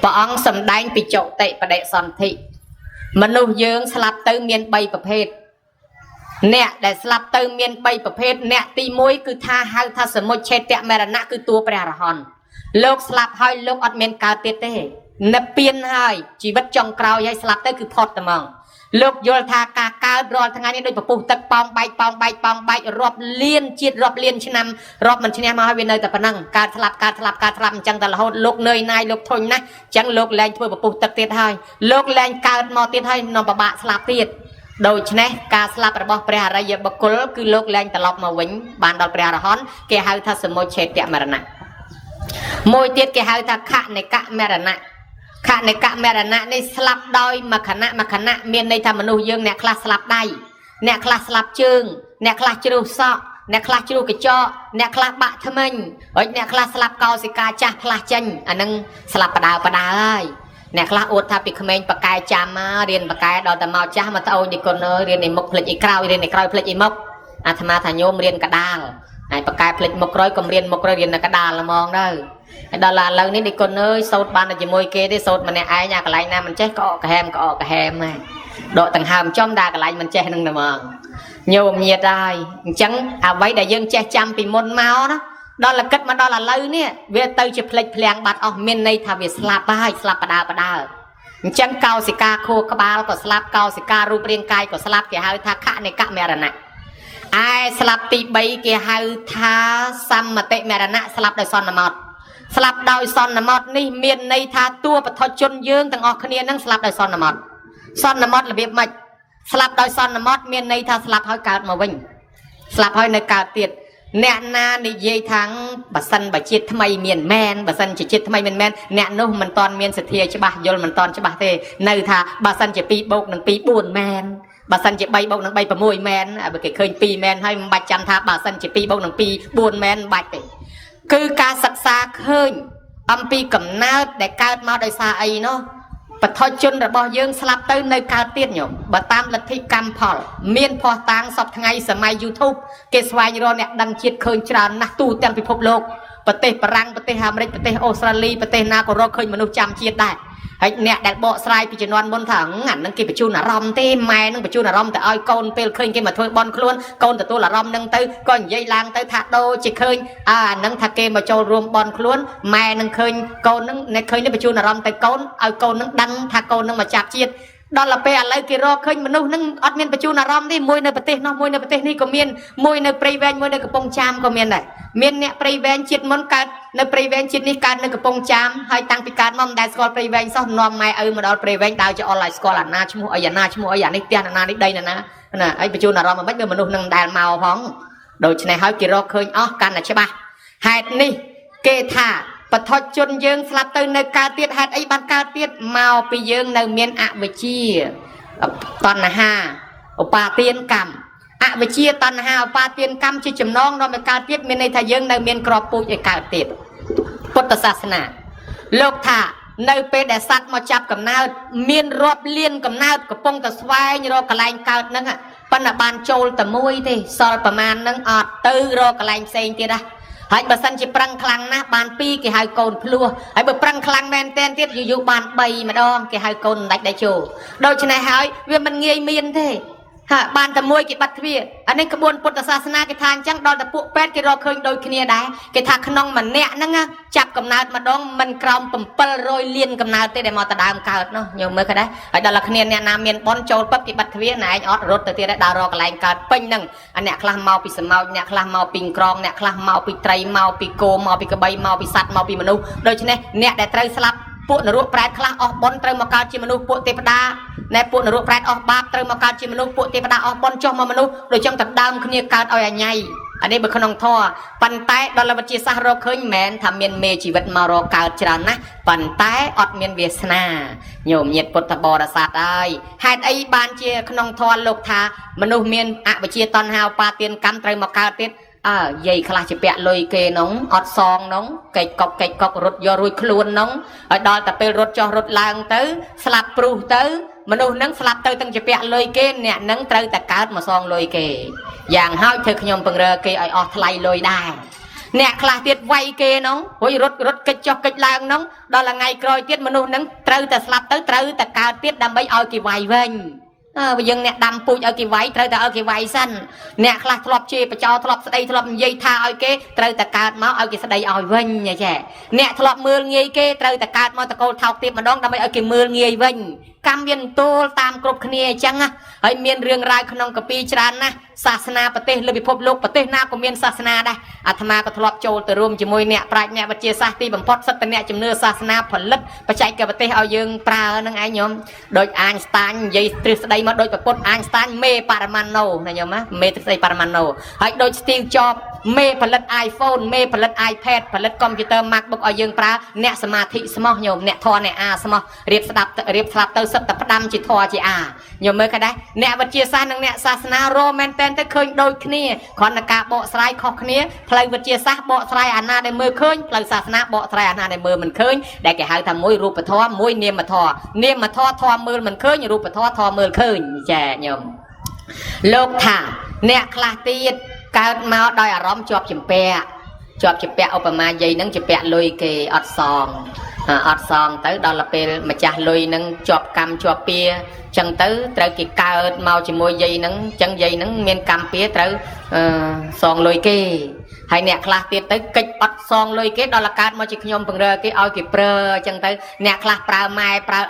bà ông sầm đánh bị chậu tệ và đệ son thị mình nuôi dưỡng slap tư miền bay bậc hết nè để slap tư miền bay bậc hết nè ti môi cứ tha hai tha sớm một chết tẹt mẹ nã cứ tua bè hòn lục slap hai lục ọt miền cao tiết thế nè piên hai chỉ vật trong cào hay slap tư cứ phọt tầm mong lục vô tha cả cao rồi thằng này đôi bậc phụ tật pong bay rọp liên chiết rọp liên chăn nằm rọp mình chăn nằm hai bên nơi tập năng cả slap chẳng tờ là hốt lục nơi này lục thôi nè chẳng lục lên thôi bậc phụ tật tiết hai lục lên cao mò tiết hai nó bà bạ slap tiết đôi chân này cả slap ở bọc bè ra giờ bậc cố cứ lục lên tờ lọc mà vĩnh bàn đào bè ra hòn kẻ hai tha sớm môi chết tẹt mẹ nã môi tiết kẻ hai tha khạ này cả mẹ nã khả này cả mẹ nã này slap đôi mà khả nã miền này tham manu dương nè class slap đai nè class slap chương nè class chiru sọ nè class chiru cái cho nè class bạ tham mình ở nè class slap cao xì ca cha class chân anh nâng slap bà đào ơi nè class uất tháp bị comment bạc cài chăm riêng bạc cài đòi tầm màu cha mà tao đi con ơi riêng này mộc phịch cao riêng này cao phịch mộc tham ma thà nhôm riêng cả đào này bạc cài phịch mộc rồi cầm riêng mộc rồi riêng là cả đào là mong đó đó là lầnนี้đi con ơi sốt ban là chỉ môi kia đi sốt mà nè ai nhà cái lạnh nam mình chết có cái hem này đội tầng hàm trong đà cái lạnh mình chết nâng mà nhiều nhiệt ai chẳng vậy đại dương che chăm vì môn máu đó là cách mà đó là lâu nè về từ chỉ plek pleng bát ở miền này thà về slap bay slap bà đào chẳng cao xì ca khô các ba có slap cao xì caรูป riêng cai có slap kia hai thà khạ này cạ mẹ nè ai slap tì bay kia hai thà xăm mà tệ mẹ nè slap đời son là một slap đôi son nằm mót ní miền này tha tua bật thoi chôn dương tầng ọt khnia nâng slap đôi son nằm mót là việc mạch slap đôi son nằm mót miền này tha slap hơi cào mà vinh slap hơi nơi cào tiệt nè na đi dây tháng bà sân bà chết thay miền men bà sân chỉ chết thay miền men nè nô mình toàn miền sệt thia cho bà vô mình toàn cho bà thế nơi tha bà sân chỉ pi bốc nâng pi buồn men bà sân chỉ bay bốc nâng bay bà môi men bởi cái khơi pi men hay bạch chăn tha bà sân chỉ pi bốc nâng pi buồn men bạch cứ ca sắc xa khơi âm pi cầm na để cao mau đời xa ấy nó và thôi chân là bao dương slap tới nơi cao tiết nhổ bà tam là thi cam phò miên phò tang sọc ngày sớm mai YouTube cái xoay rồi nè đăng chiết khơi tràn nát tu tem bị phốp lục bờ tây Parang bờ tây Amerik bờ tây Australia bờ tây Na có rồi khơi mà nó chăm chiết đại hay nè đặt bộ sai bị chấn đoan môn thẳng ngắn nâng kia bị chu là rom tê mai nâng bị chu là rom tại oi con pel khơi kia mà thôi bon luôn con từ tôi là rom nâng tư con dây lang tới thạc đô chỉ khơi nâng thạc kia mà châu rùm bon luôn mai nâng khơi con nâng khơi nó bị chu là rom tại con oi con nâng đăng thạc con nâng mà chạp chiết đó là pe lấy kia ro khơi mà nâng ọt miên bị chu là rom đi môi nơi bờ tây nó môi nơi bờ tây ní có miên môi nơi preven môi nơi cái bông cham có miên này miên nè preven chiết món cát nơi preven chiết ní cát nơi cái bông cham hay tăng bị cát mong đại school preven sau nòm mai mà đó preven đào cho online school là na chmu ở na chmu ở này tiền là na đi đây là na ấy bị chu là rom mà mấy người mà nâng đàn màu phóng đồ này hỏi kia ro khơi can là chế ba hai ní kê thả bật thoi chôn dương slap tới nơi cao tiết hạt ấy ban cao tiết màu bị dương nơi miền ạ về chi toàn là ha ba tiên cầm ạ về chia toàn ha ba tiên cầm chi chấm non rồi mà cao tiết miền này thay dương nơi miền crop pui về cao tiết Phậtศาสนา lục thả nơi pe để sát mà chắp cầm nào miền rọp liên cầm nào cầm pông tờ xoay như rồi cả lạnh cao nâng ạ pan là bàn trôi tờ môi thì soประมาณ nâng ọt tư rồi cả lạnh xanh tiệt à hãy bà sân chỉ prăng khăn na bàn pi cái hai con plua hãy bà prăng khăn men ten tiết dụ bàn bầy mà đo cái hai con đạch đại chủ đôi chân này hỏi vì mình nghe miên thế hả bàn tầm môi cái bát kia anh ấy cái buồn Phậtศาสนาcái than chẳng đo là phụ pet cái ro khơi đôi kia đá cái thằng khăn mà nẹt nâng á chập cầm nào mà đong mình còng bầm pel rồi liên cầm nào tới để mà ta đàm cào nó nhiều mới cái đấy ở đó là kia nè nam miền bón trâu bắp cái bát kia này anh ót rốt từ kia đấy đào ro cái lạnh cào pin nâng anh nẹt khăn màu bị sầm màu nẹt khăn màu pin còng nẹt khăn màu bị trai màu bị cô màu bị cái bay màu bị sắt màu bị manu đôi chân này nẹt để trai slapពួកនរោប្រែតខ្លះអស់បនត្រូវមកកើតជាមនុស្សពួកទេវតាណែពួកនរោប្រែតអស់បាបត្រូវមកកើតជាមនុស្សពួកទេវតាអស់បនចុះមកមនុស្សដូចចឹងតដើមគ្នាកើតឲ្យអញ្ញៃអានេះបើក្នុងធម៌ប៉ុន្តែដល់វិទ្យាសាស្ត្ររកឃើញមិនមែនថាមានមេជីវិតមករកកើតច្រើនណាស់ប៉ុន្តែអត់មានវាសនាញោមញាតិពុទ្ធបរិស័ទហើយហេតុអីបានជាក្នុងធម៌លោកថាមនុស្សមានអវិជ្ជាតណ្ហាឧបាទានកម្មត្រូវមកកើតទៀតយាយខ្លះជាពាក់លុយគេនងអត់សងនងកេកកុករត់យករួចខ្លួននងឲ្យដល់តែពេលរត់ចុះរត់ឡើងទៅស្លាប់ព្រុសទៅមនុស្សនឹងស្លាប់ទៅទាំងជាពាក់លុយគេអ្នកនឹងត្រូវតែកើតមកសងលុយគេយ៉ាងហើយធ្វើខ្ញុំពង្រើគេឲ្យអស់ថ្លៃលុយដែរ nè khla tiết vay kê nóng hối rút kịch cho kịch lang nóng đó là ngày coi tiết mà nung nắng trâu ta slap tới trâu ta cao tiết đâm bấy oi kỳ vay vinh bây giờ nè đâm pui ở kỳ vay trâu ta ở kỳ vay xanh nè khla thọp chê và cho thọp đây thọp dây tha oi kê trâu ta cao máu ở kỳ đây oi vinh nhà trẻ nè thọp mưa nghi kê trâu ta cao máu ta cô thọc tiết mà đón đâm bấy ở kỳ mưa nghi vinh cam viên tô tam cột khnia chăng á hay miền riêng rai khôn cà pi tràn naศาสนาประเทศเลยพิภพโลกประเทศนาก็มีศาสนาได้อาตมาก็ทลบโจลแต่รวมจมวยเนี่ยปราชญ์เนี่ยบัจเจศาสตรีบัมพดสัตเนี่ยจำเนื้อศาสนาผลลัพธ์ประจัยกับประเทศเอายังปลานั่งไอ้ยมโดยไอน์สไตน์ยัยตรึกได้มาโดยประพจน์ไอน์สไตน์เมปารมันโนนะยมะเมตรึกได้ปารมันโนให้โดยสตีฟจ็อบเมผลิตไอโฟนเมผลิตไอแพดผลิตคอมพิวเตอร์มักบุกเอายังปลาเนี่ยสมาธิสมองโยมเนี่ยทอเนี่ยอาสมองเรียบสลับเตอร์สัตประดำจิตทอจิอาโยมเมื่อก็ได้เนี่ยบัจเจศาสตร์นั่งเนี่ยศาสนาโรแมนเตนแต่เคยโดยขอนกาเบาสไลด์ขอกนี้พลังวิทยาศาสตร์เบาสไลด์อาณาในมือเคยพลังศาสนาเบาสไลด์อาณาในมือมันเคยได้แก่หายทำมวยรูปทอมวยเนียมมาทอทอมือมันเคยรูปทอมือเคยแจ่ยมโลกถาเนี่ยคลาตีดการมาดอยอารมณ์จอบจิมเปะเอาประมาณยัยนั่งจิเปะลุยเกออดซองtới đó là pe mà cha lùi nâng chọp cam chọp pia chân tới tới cái cao màu chỉ môi dây nâng chân dây nâng miền cam pia tới song lùi kê hay nè khla tiệt tới kịch ọt song lùi kê đó là cát mà chỉ nhom bằng rơ cái oi cái prơ chân tới nè khla prơ mai prơ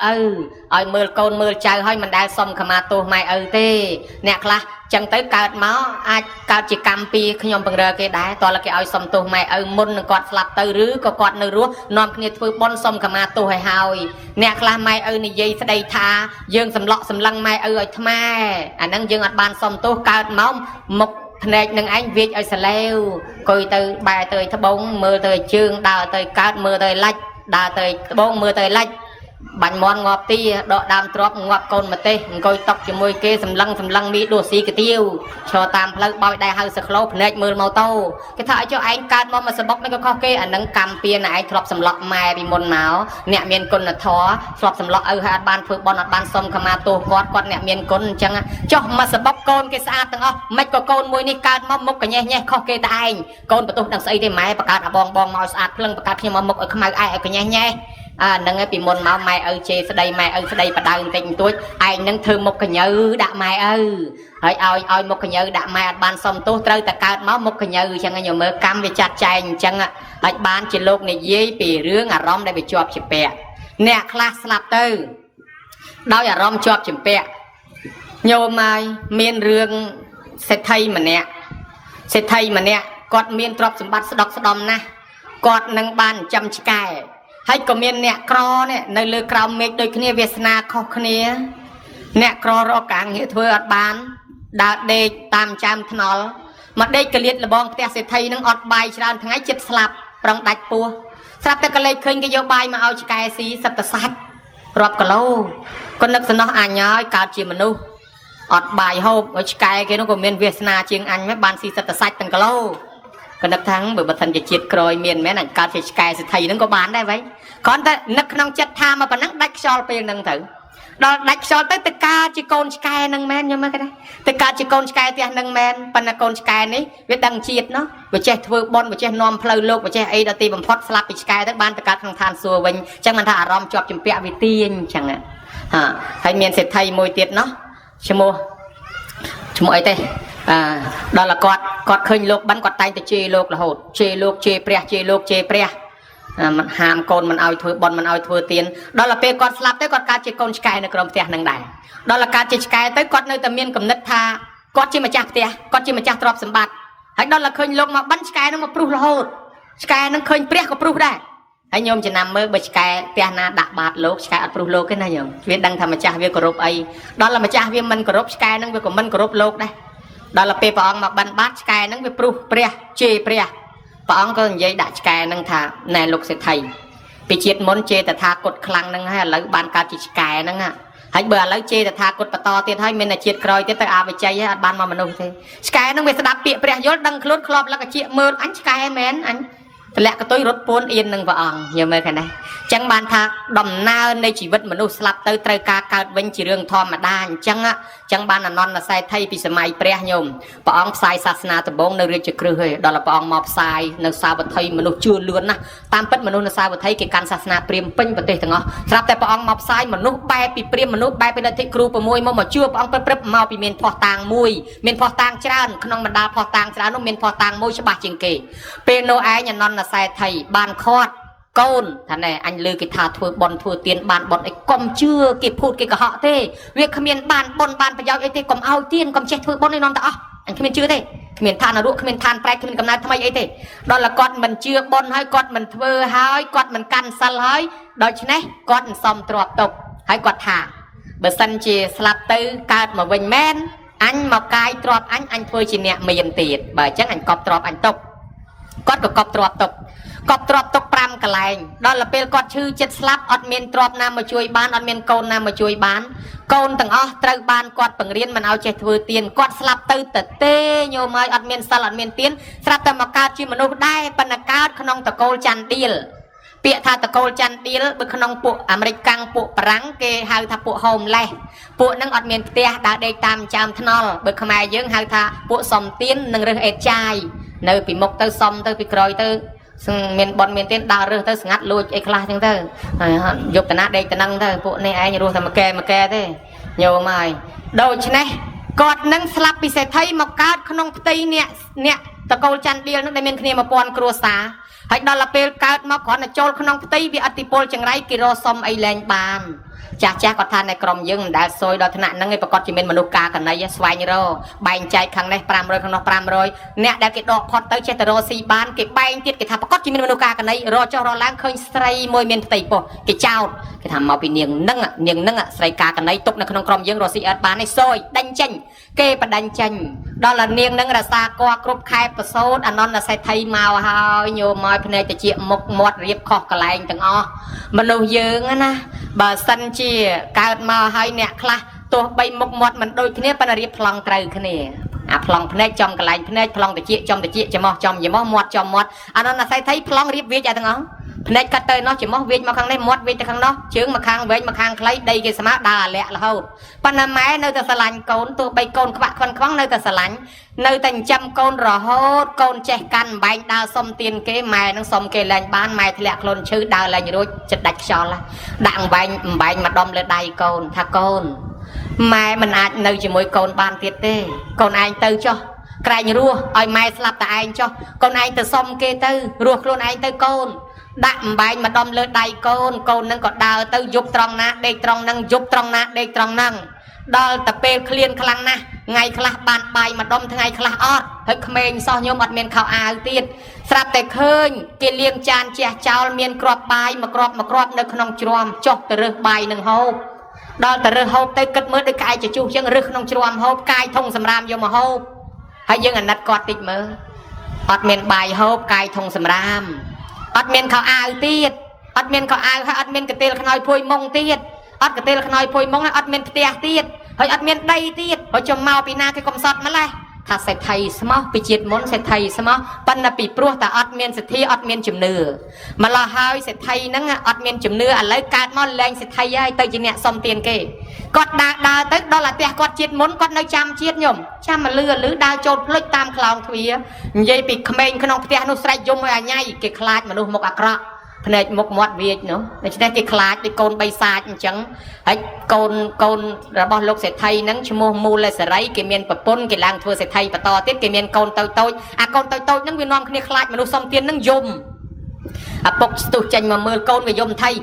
oi mưa côn mưa trời hơi mình đã xong khama tô mai tê nè khla chân tới cao máu ai cao chỉ cam pia nhom bằng rơ cái đá toàn là cái oi xong tô mai môn quạt slap tới rứ có quạt nơi rúa non kia phơi bon xong khama tô hay hoi nè khla mai này dây sẽ đây tha dương sầm lọ sầm lăng mai ở tham anh đang dương ở ban xong tô cao máu một này nâng anh việt ở sài leo coi từ bài từ tháp bông mưa từ chương đào từ cao mưa từ lách đào từ bông mưa từ lách bánh món ngọt ti đọ đam trộp ngọt con mà tê coi tóc cho môi kê sầm lăng mi đồ xì cái tiêu cho tam lơ bao đại hơi sờ lốp này mưa màu tâu cái thợ cho anh cao mà sờ bóc nó có kê anh đang cầm pia này trộp sầm lọ mai bị môn máu nẹt miền con là thó trộp sầm lọ hai ban phơi bon ban sông khama tô quạt nẹt miền con chẳng cho mà sờ bóc con cái xa từng mấy con môi ní cao mà mốc cái nhẹ khó kê ta anh con của tôi đang xây đây máy bạc cả bong màu sạch lưng bạc cả khi mà mốc ở khăm ai cái nhẹ nâng cái bị môn máu mai chê sẽ đây mai sẽ đây và đang tình tôi anh nâng thơm một cái nhớ đã mai hỏi oi một cái nhớ đã mai ban xong tôi trơi ta cao máu một cái nhớ chẳng nhiều mơ cam về chặt chanh chẳng hỏi ban chỉ lục này dễ bị rương rong đây bị chọp chỉ bẹ nè class lap tư đau rong chọp chỉ bẹ nhiều mai miền rương sẽ thay mà nè cọt miền trọp sầm bát đọc đom na cọt nâng ban chăm chỉ cài hay có miền nẹt cro nè nơi lư cào mệt đôi kia Việt Nam khó kia nẹt cro rõ càng nghĩa thôi ở bán đã đây tam trăm thằng mà đây cái liệt là bong te sẽ thay nó ọt bài cho thằng ấy chết slap trong đạch pua slap ta cái lấy khơi cái dấu bài mà ao cái xí sập ta sát rọp cả lâu con nước nó anh nhớ cao chỉ mà nu ọt bài hộp ở cái nó của miền Việt Nam chiêng anh mấy ban xí sập ta sát từng cả lâu còn đập thắng bởi thànhจะ chiết còi miền mấy này cao chỉ cái thầy nó có bán đây vậy còn ta nấc nông chất tham mà bạn nấc đạch sol pe nâng thử đó đạch sol tới tất cả chỉ con cái nâng men nhưng mà cái này tất cả chỉ con cái thì nâng men bạn là con cái này biết đăng chiết nó với che thưa bon với che nom phơi lục với che ấy đã tìm bằng phốt slap cái tới ban tất cả thằng than xua mình chẳng mình thả rom chọp chùm pẹ vì tiền chẳng hạn thầy miền sẽ thầy môi tiệt nó chưa mua ấy đây đó là quạt khơi lục bắn quạt tay từ chê lục là hột chê lục chê preมันหามคนมันเอาถือบอลมันเอาถือเตียนđó là pe quạt slap tới quạt cá chỉ con skyในกรมเตียนนั่งได้đó là cá chỉ sky tới quạt nơiตะเมียนกำนัดทาquạt chỉมาจากเตียquาchỉมาจากตรอบสมบัติให้đó là เคยลงมาบั้น sky นั่งมาปลุกละโหด sky นั่งเคยเปรี้ยก็ปลุกได้ให้โยมจะนำมือไป sky เตียนาดักบาดโลก sky อัดปลุกโลกกันนะโยมเวียนดังธรรมชาติเวียนกรบไอ đó là มาจากเวียนมันกรบ sky นั่งเวียนกับมันกรบโลกได้ đó là peปองมาบั้นบาด sky นั่งไปปลุกเปรี้ยเจเปรี้ยปองก็ยัยดัก sky นั่งท่าในโลกเสถียรไปเชียดมนเจแต่ทากดคลังนั่งให้แล้วบานการจิตกายนั่งให้เบื่อแล้วเจแต่ทากดปะตอเตี้ยให้เมนเชียดกรอยเตี้ยแต่อาไปใจให้บานมามนุษย์เทสกายนั่งไปสดับเปียเปรียยศดังคลุดครอบแล้วก็เจี๊ยมืออันสกายแมนอัน ลกกระตุ้ยรถปูนเอียนหนึ่งพระองค์เยอะไหมกันนะจังบานทักดำนาในชีวิตมนุษย์สลับเตยเตยกาเกิดเว้นจีเรื่องทอมาได้จังบานนอนใส่ไทยปีสมัยเปรี้ยยมพระองค์ใส่ศาสนาตะบงในเรื่องจะครือเฮดอลพระองค์มอบใส่ในสาวไทยมนุษย์ชื่อเลือนนะตามเป็ดมนุษย์ในสาวไทยเกี่ยวกับศาสนาเปรียมเป็นประเทศทั้งอ๋อสลับแต่พระองค์มอบใส่มนุษย์แบบปีเปรียมมนุษย์แบบเป็นที่ครูประมวยมาชื่อพระองค์เป็นเปรียบมาปีเมียนพอต่างมวยเมียนพอต่างจานขนมบรรดาพอต่างจานนุ่มเมียนพอต่างมวยฉบับจิงเกเป็นโนไอยันนอนใส่ไทยบานคอดโกนท่านไหนอันลือกิธาทัวบอลทัวเตียนบานบอลไอ้กอมเชื่อกิพูดกิกะเหาะเต้เวียขมิ้นบานบอลบานประยาวไอ้เต้กอมเอาเตียนกอมเช็ดทัวบอลในนอนตาอ๋ออันขมิ้นเชื่อเต้ขมิ้นทานอรุขมิ้นทานแปลกขมิ้นกำนัดทำไมไอ้เต้ดอลละกอดมันเชื่อบอลให้กอดมันทัวให้กอดมันกันสัลให้โดยเฉพาะกอดซอมตรวจตกให้กอดถ่าเบอร์ซันเจสลับตื้อการมาเวงแมนอันมากายตรวจอันทัวจีเนี่ยไม่ยันตีดเบอร์จังอันกอบตรวจอันตกกอดกับกอบตรวจตกกอบตรอบตกปรำกระไรดอลเปลกอดชื่อเจ็ดสลับอดเมียนตรอบนำมาช่วยบ้านอดเมียนโกนนำมาช่วยบ้านโกนตั้งอ๋อตรบ้านกอดปังเรียนมันเอาเจ็ดถือเตียนกอดสลับตื้อแต่เตยโยมอดเมียนสลัดเมียนเตียนสลับแต่มากาจีมนุษย์ได้ปนากาขนองตะโกลจันดีลเปียธาตะโกลจันดีลบุขนองปุอเมริกังปุปรังเกหาทาปุโฮมเลยปุนั่งอดเมียนเตียดาได้ตามจามทนอลบุขมายยังหาทาปุสมเตียนหนึ่งเรื่องเอ็ดใจเนื้อปีมกเตอร์สมเตอร์ปีกรอยเตอร์ซึ่งเมียนบอลเมียนเต้นดาวเรื่องเธอสงัดลุยไอ้คลาสยังเธอยกตะนัดเด็กตะนั่งเธอพวกนี้ไอ้ยังรู้ทำมาแก่เธอโยมาโดยชนะกอดนั่งสลับปีเศษไทยมาการขนมตีเนี่ยตะโกนจันเดียวนั่งได้เมียนคเนียมาปอนครัวสาให้ดอลลาร์เปลการมาขอโจลขนมตีวิอัติโพลจังไรกิโลซอมไอแลนบานจากกอดทานในกรมยังได้ซอยดอทนานั่งไอ้ประกอบจิเมนมนุษย์กากันในยสวายโรใบใจขังในปรามรอยข้างนอกปรามรอยเนี่ยได้กิดดอกพอดเตอร์เชตโรซีบานกิใบติดกิทำประกอบจิเมนมนุษย์กากันในรอเจ้ารอล้างเคยใส่มวยเมียนตีปะกิเจ้ากิทำมาเป็นเนียงนั่งใส่กากันในตกในขนมกรมยังรอซีอัดบานในซอยดันเจนเกปดันเจนดอลลาร์เนียงนั่งรัสากวกรุบคายประโซดอันนั้นใส่ไทยมาฮาวโยมอยพเนจเจียมกมดเรียบคอกระไรต่างอ๋อมนุษย์ยังนะบาสันเจียการมาให้เนี่ยคลาตัวใบมกมดมันโดยนี้ปนเรียบพลังไตรขึ้นเนี่ยพลังพเนจจอมกระไรพเนจพลังตะเจียจอมตะเจียจะมอจอมอย่ามอมดจอมมดอันนั้นใส่ไทยพลังเรียบเวียจต่างอ๋อพเนจกัดเตยเนาะจะมอเวียมาข้างในมดเวียแต่ข้างนอกเชื้อมาข้างเวียมาข้างใครได้กิสมาดาแหละละเฮาปนแม่ในแต่สลันโกนตัวใบโกนขวักควังในแต่สลันในแต่จำโกนรอโฮดโกนแจกันใบดาวสมเตียนเกแม่นั่งสมเกลแรงบ้านแม่ทะเลคลนชื่อดาวแรงรู้จะดักชอละดังใบมาดมเลยได้โกนถ้าโกนแม่มันอาจในจะมวยโกนบ้านเตี้ยเต้โกนไอเตอร์จ่อใครรัวไอแม่สลับแต่ไอจ่อโกนไอเตอร์สมเกเตอร์รัวคลนไอเตอร์โกนดักใบมาดมเลยได้โกนนั่งก็ดาวเตอร์ยุบตรองนะได้ตรองนั่งยุบตรองนะได้ตรองนั่งดอลตะเปลเคลียนคลังนะไงคลาบานใบมาดมทั้งไงคลาออดเฮ้ยเขมรซอยโยมอัดเมียนข่าวอาตีดสลับแต่เคยเกลียงจานเจียเจ้าเมียนกรอบใบมากรอบในขนมจรวมจบแต่เรื่องใบหนึ่งโฮดอลแต่เรื่องโฮเตกัดมือได้กายจะจูยังเรื่องขนมจรวมโฮกายทงสำรามโยมโฮให้ยังอันนัดกอดติดมืออัดเมียนใบโฮกายทงสำรามอัดเมียนข่าวอาตีดอัดเมียนข่าวอาให้อัดเมียนกระเตลขนอยพวยมงตีดอัดกระเตลขนอยพวยมงอัดเมียนเตียตีดเฮ้ยอัดเมียนได้ตีดเฮ้ยจมเมาปีนาที่กรมสอดมาเลยถ้าใส่ไทยสมอปีจีดมนใส่ไทยสมอปันนปีปลัวแต่อัดเมียนสิทธิอัดเมียนจุ่มเนื้อมาลาหายใส่ไทยนั่งอัดเมียนจุ่มเนื้ออะไรการมอนแรงใส่ไทยยัยเตยจีเนี่ยสมเตียนเกกอดดาเตยดอลลาร์เตียกอดจีดมนกอดในจำจีดยมจำมาเลือหรือดาวโจดพลิกตามคลองทวียัยปีเขมรขนมเตียนุสไรยมอะไรยัยเกคลาดมาดูมกอักระพเนจมกมดเวียเนาะในที่นี้เกคลาดไปโกนใบซาจังให้โกนระบอบโลกเศรษฐไทยนั่งชั่วโมงมูลเลยสไลเกมียนปะปนเกลังทัวเศรษฐไทยปะต่อเตี้ยเกมียนโกนโตโกนโตนั่งเวียนนอมคณีคลาดมาดูสมเตียนนั่งยมปกตุจันมาเมื่อโกนไปยมไทย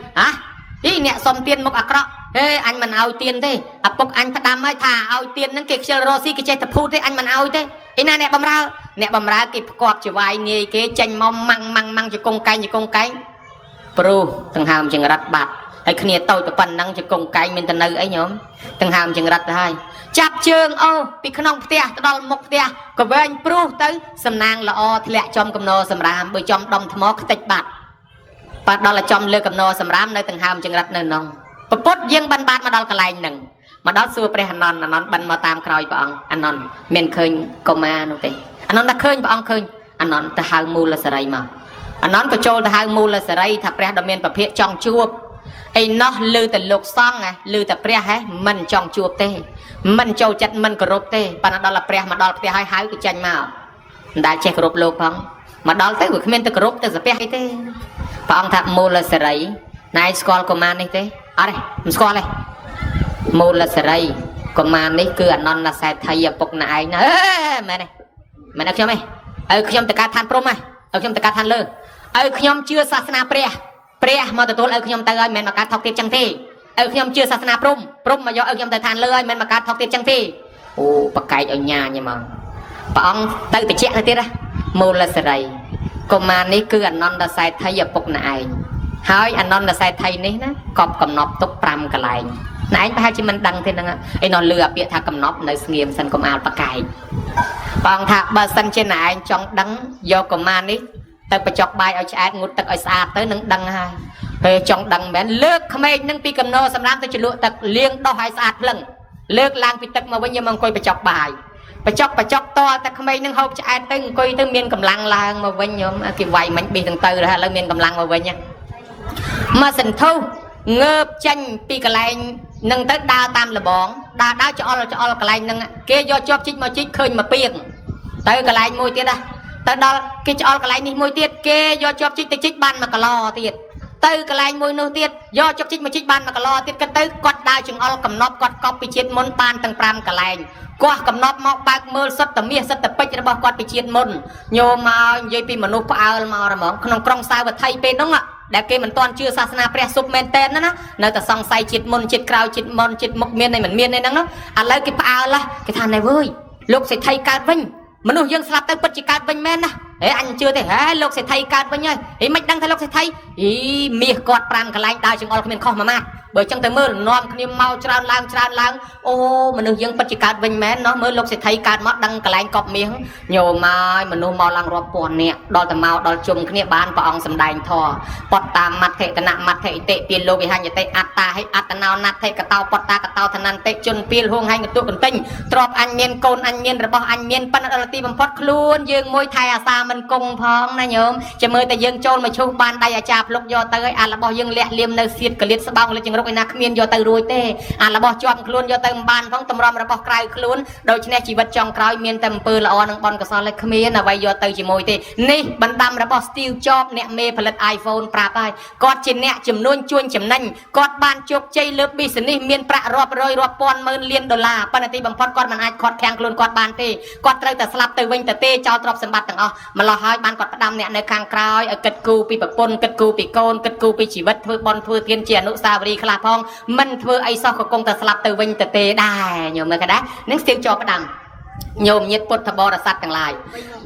อีเนี่ยสมเตียนมกอักระเฮ้ยอันมันเอาเตียนเต้ปกอันพดามไม่ท่าเอาเตียนนั่งเกเชลโรซี่เกเจตพูดเต้อันมันเอาเต้ไอ้นั่นเนี่ยบำราเก็บกอบจะวายเนี่ยเกจันมอมมังจะกงไก่ปรูตั้งหามจังรัดบัดไอ้ขณีโตตะปันนั่งจะกงไก่เมนตะเนยไอ้หยมตั้งหามจังรัดได้จับเชิงเอาปีขนมเตียตะดอลมกเตียก็เว้นปรูตื้อสำนางละอทะเลจอมกำนอสำรามโดยจอมดมทมอกติดบัดปัดดอลจอมเลือกำนอสำรามในตั้งหามจังรัดเนินนองปะปดยังบันบาดมาดอลกระไรหนึ่งมาดอลซัวไปหันนอนบันมาตามครอยปองอันนอนเมนเคยก็มาโนติอันนอนตะเคยปองเคยอันนอนตะหางมูลสไรมา អានក៏ចូលទៅហៅមូលសេរីថាព្រះដ៏មានប្រភេទចង់ជួបអីណោះលឺតែលោកសង្ឃលឺតែព្រះហ៎មិនចង់ជួបទេមិនចូលចិត្តមិនគោរពទេប៉ុន្តែដល់ព្រះមកដល់ផ្ទះហើយហៅគឺចាញ់មកមិនដែលចេះគោរពលោកផងមកដល់ទៅវាគ្មានទៅគោរពទៅសាពះអីទេព្រះអង្គថាមូលសេរីណែស្គាល់កុមារនេះទេអត់ទេមិនស្គាល់ទេមូលសេរីកុមារនេះគឺអនន្តសេដ្ឋីឪពុកណែឯងណាមែនទេមែនទេខ្ញុំទេឲ្យខ្ញុំទៅកើតឋានព្រំហ៎ឲ្យខ្ញុំទៅកើតឋានលើឲ្យខ្ញុំជឿសាសនាព្រះមកទទួលឲ្យខ្ញុំទៅឲ្យមិនមកកើតថោកទៀតចឹងទេឲ្យខ្ញុំជឿសាសនាព្រំមកយកឲ្យខ្ញុំទៅឋានលើឲ្យមិនមកកើតថោកទៀតចឹងទេអូបកែកឲ្យញ៉ាញហ្មងព្រះអង្គទៅតិចទៅទៀតណាមូលសេរីកុមារនេះគឺអនន្តសេដ្ឋីឪពុកណែឯងហើយអនន្តសេដ្ឋីនេះណាកប់កំណប់ទុក5កន្លែងណែឯងប្រហែលជាមិនដឹងទេហ្នឹងឯនោះលឺអាពាក្យថាកំណប់នៅស្ងៀមសិនកុំអាលបកែកព្រះអង្គថាបើសិនជាណែឯងចង់ដឹងយកកុមារនេះទៅបញ្ចុកបាយឲ្យឆ្អែតងូតទឹកឲ្យស្អាតទៅនឹងដឹងហើយពេលចង់ដឹងមែនលើកក្មេងនឹងពីកំណោសម្រាប់ទៅជ្រលក់ទឹកលាងដោះឲ្យស្អាតភ្លឹងលើកឡើងពីទឹកមកវិញយកមកអង្គុយបញ្ចុកបាយបញ្ចុកតតែក្មេងនឹងហូបឆ្អែតទៅអង្គុយទៅមានកម្លាំងឡើងមកវិញញោមគេវាយមិញប៊ីទាំងទៅឥឡូវមានកម្លាំងមកវិញមកសន្ធុងើបចេញពីកន្លែងនឹងទៅដើរតាមលបងដើរច្អល់កន្លែងនឹងគេយកជាប់ជីកមកជីកឃើញមកពីងទៅកន្លែងមួយទៀតណាទៅដល់គេច្អល់កន្លែងនេះមួយទៀតគេយកជាប់ជីកទៅជីកបាន1គីឡូទៀតទៅកន្លែងមួយនោះទៀតយកជាប់ជីកមកជីកបាន1គីឡូទៀតគាត់ទៅគាត់ដើរចង្អុលកំណប់គាត់កប់ពីជាតិមុនបានទាំង5កន្លែងគាត់កំណប់មកបើកមើលសិតតមាសសិតតពេជ្ររបស់គាត់ពីជាតិមុនញោមមកនិយាយពីមនុស្សផ្អើលមកហ្មងក្នុងក្រុងសាវត្ថីពេលហ្នឹងដែលគេមិនទាន់ជឿសាសនាព្រះសុបមែនតែនណានៅតែសង្ស័យជាតិមុនជាតិក្រោយជាតិមុនជាតិមុខមានឯមិនមានឯហ្នឹងឥឡូវគេផ្អើលគេថាណែវើយលោកសេដ្ឋីកើតវិញមនុស្សយើងស្លាប់ទៅពិតជាកើតវិញមែនណាហេអញជឿទេហេលោកសេដ្ឋីកើតវិញហើយហេមិនដឹងថាលោកសេដ្ឋីមាសគាត់5កន្លែងដើរចង្អុលគ្មានខុសមួយម៉ាត់បើចឹងទៅមើលនាំគ្នាមកច្រើនឡើងអូមនុស្សយើងពិតជាកើតវិញមែនណោះមើលលោកសេដ្ឋីកើតមកដឹងកន្លែងកប់មាសញោមមកមនុស្សមកឡើងរាប់ពាន់នាក់ដល់តែមកដល់ជុំគ្នាបានព្រះអង្គសម្ដែងធម៌បតតាមមត្ថិតនមត្ថិតិពាលលោកវិហញ្ញតិអត្តាហិអត្តណោណដ្ឋិកតោបតតាកតោធនន្តិជនពាលហួងហែងកតុកន្ទិញទ្របអញមានកូនអញមានរបស់អញមានប៉ុន្តែដល់ទីបំផុតខ្លួនយើងមួយថៃអាសាមិនគង់ផងណាញោមចាំមើលតែយើងចូលមកឈូសបានដៃអាចារ្យភ្លុកយកទៅឲ្យអារបស់យើងលាក់លៀមនៅសៀតកលៀតស្បោងលេចចង្រុកឯណាគ្មានយកទៅរួចទេអារបស់ជាប់ខ្លួនយកទៅមិនបានផងតម្រាំរបស់ក្រៅខ្លួនដូច្នេះជីវិតចុងក្រោយមានតែអំពើល្អនិងបនកសលគ្មានអ្វីយកទៅជាមួយទេនេះបណ្ដាំរបស់ Steve Jobs អ្នកមេផលិត iPhone ប្រាប់ហើយគាត់ជាអ្នកចំនួនជួញចំណេញគាត់បានជោគជ័យលើ business មានប្រាក់រាប់រយរាប់ពាន់ម៉ឺនលានដុល្លារប៉ុន្តែទីបំផុតគាត់មិនអាចខាត់ខាំងខ្លួនគាត់បានទេគាត់ត្រូវតែស្លាប់ទៅវិញទៅទេចោលទ្រព្យសម្បត្តិទាំងអស់ម្ល៉េះហើយបានគាត់ផ្ដាំអ្នកនៅខាងក្រោយឲ្យគិតគូរពីប្រពន្ធគិតគូរពីកូនគិតគូរពីជីវិតធ្វើបន់ធ្វើទានជាអនុស្សាវរីយ៍ខ្លះផងមិនធ្វើអីសោះក៏គង់តែស្លាប់ទៅវិញទៅទេដែរញោមមើលក៏ដែរនឹងស្ទៀងជាប់ផ្ដាំញោមញាតពុទ្ធបរិស័ទទាំងឡាយ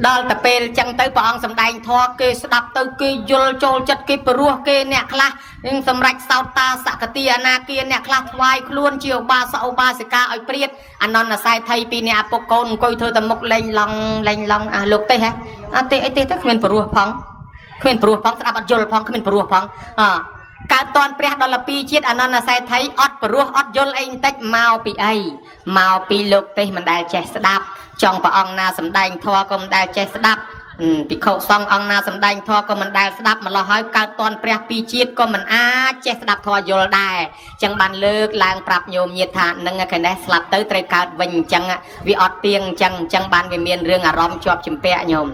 ដល់តែពេលចឹងទៅព្រះអង្គសម្ដែងធម៌គេស្ដាប់ទៅគេយល់ចូលចិត្តគេព្រោះគេអ្នកខ្លះនឹងសម្រេចសោតាសកតិអនាគាអ្នកខ្លះថ្វាយខ្លួនជាឧបាសកឧបាសិកាឲ្យព្រាតអនន្តសេដ្ឋីពីអ្នកឪពុកកូនអង្គុយធ្វើតែមុខលេងឡង់អាលោកទេហ៎អត់ទេអីទេទៅគ្មានព្រោះផងស្ដាប់អត់យល់ផងគ្មានព្រោះផងកើតតនព្រះដល់2ជាតិអនន្តសេដ្ឋីអត់ព្រោះអត់យល់អីបន្តិចមកពីអីមកពីលោកទេសមិនដែលចេះស្ដាប់ចង់ព្រះអង្គណាសម្ដែងធម៌ក៏មិនដែលចេះស្ដាប់ភិក្ខុសង្ឃអង្គណាសម្ដែងធម៌ក៏មិនដែលស្ដាប់ម្ល៉េះហើយកើតតនព្រះ2ជាតិក៏មិនអាចចេះស្ដាប់ធម៌យល់ដែរអញ្ចឹងបានលើកឡើងប្រាប់ញោមញាតិថានឹងកណេះស្លាប់ទៅត្រូវកើតវិញអញ្ចឹងវាអត់ទៀងអញ្ចឹងបានវាមានរឿងអារម្មណ៍ជាប់ជំពាក់ញោម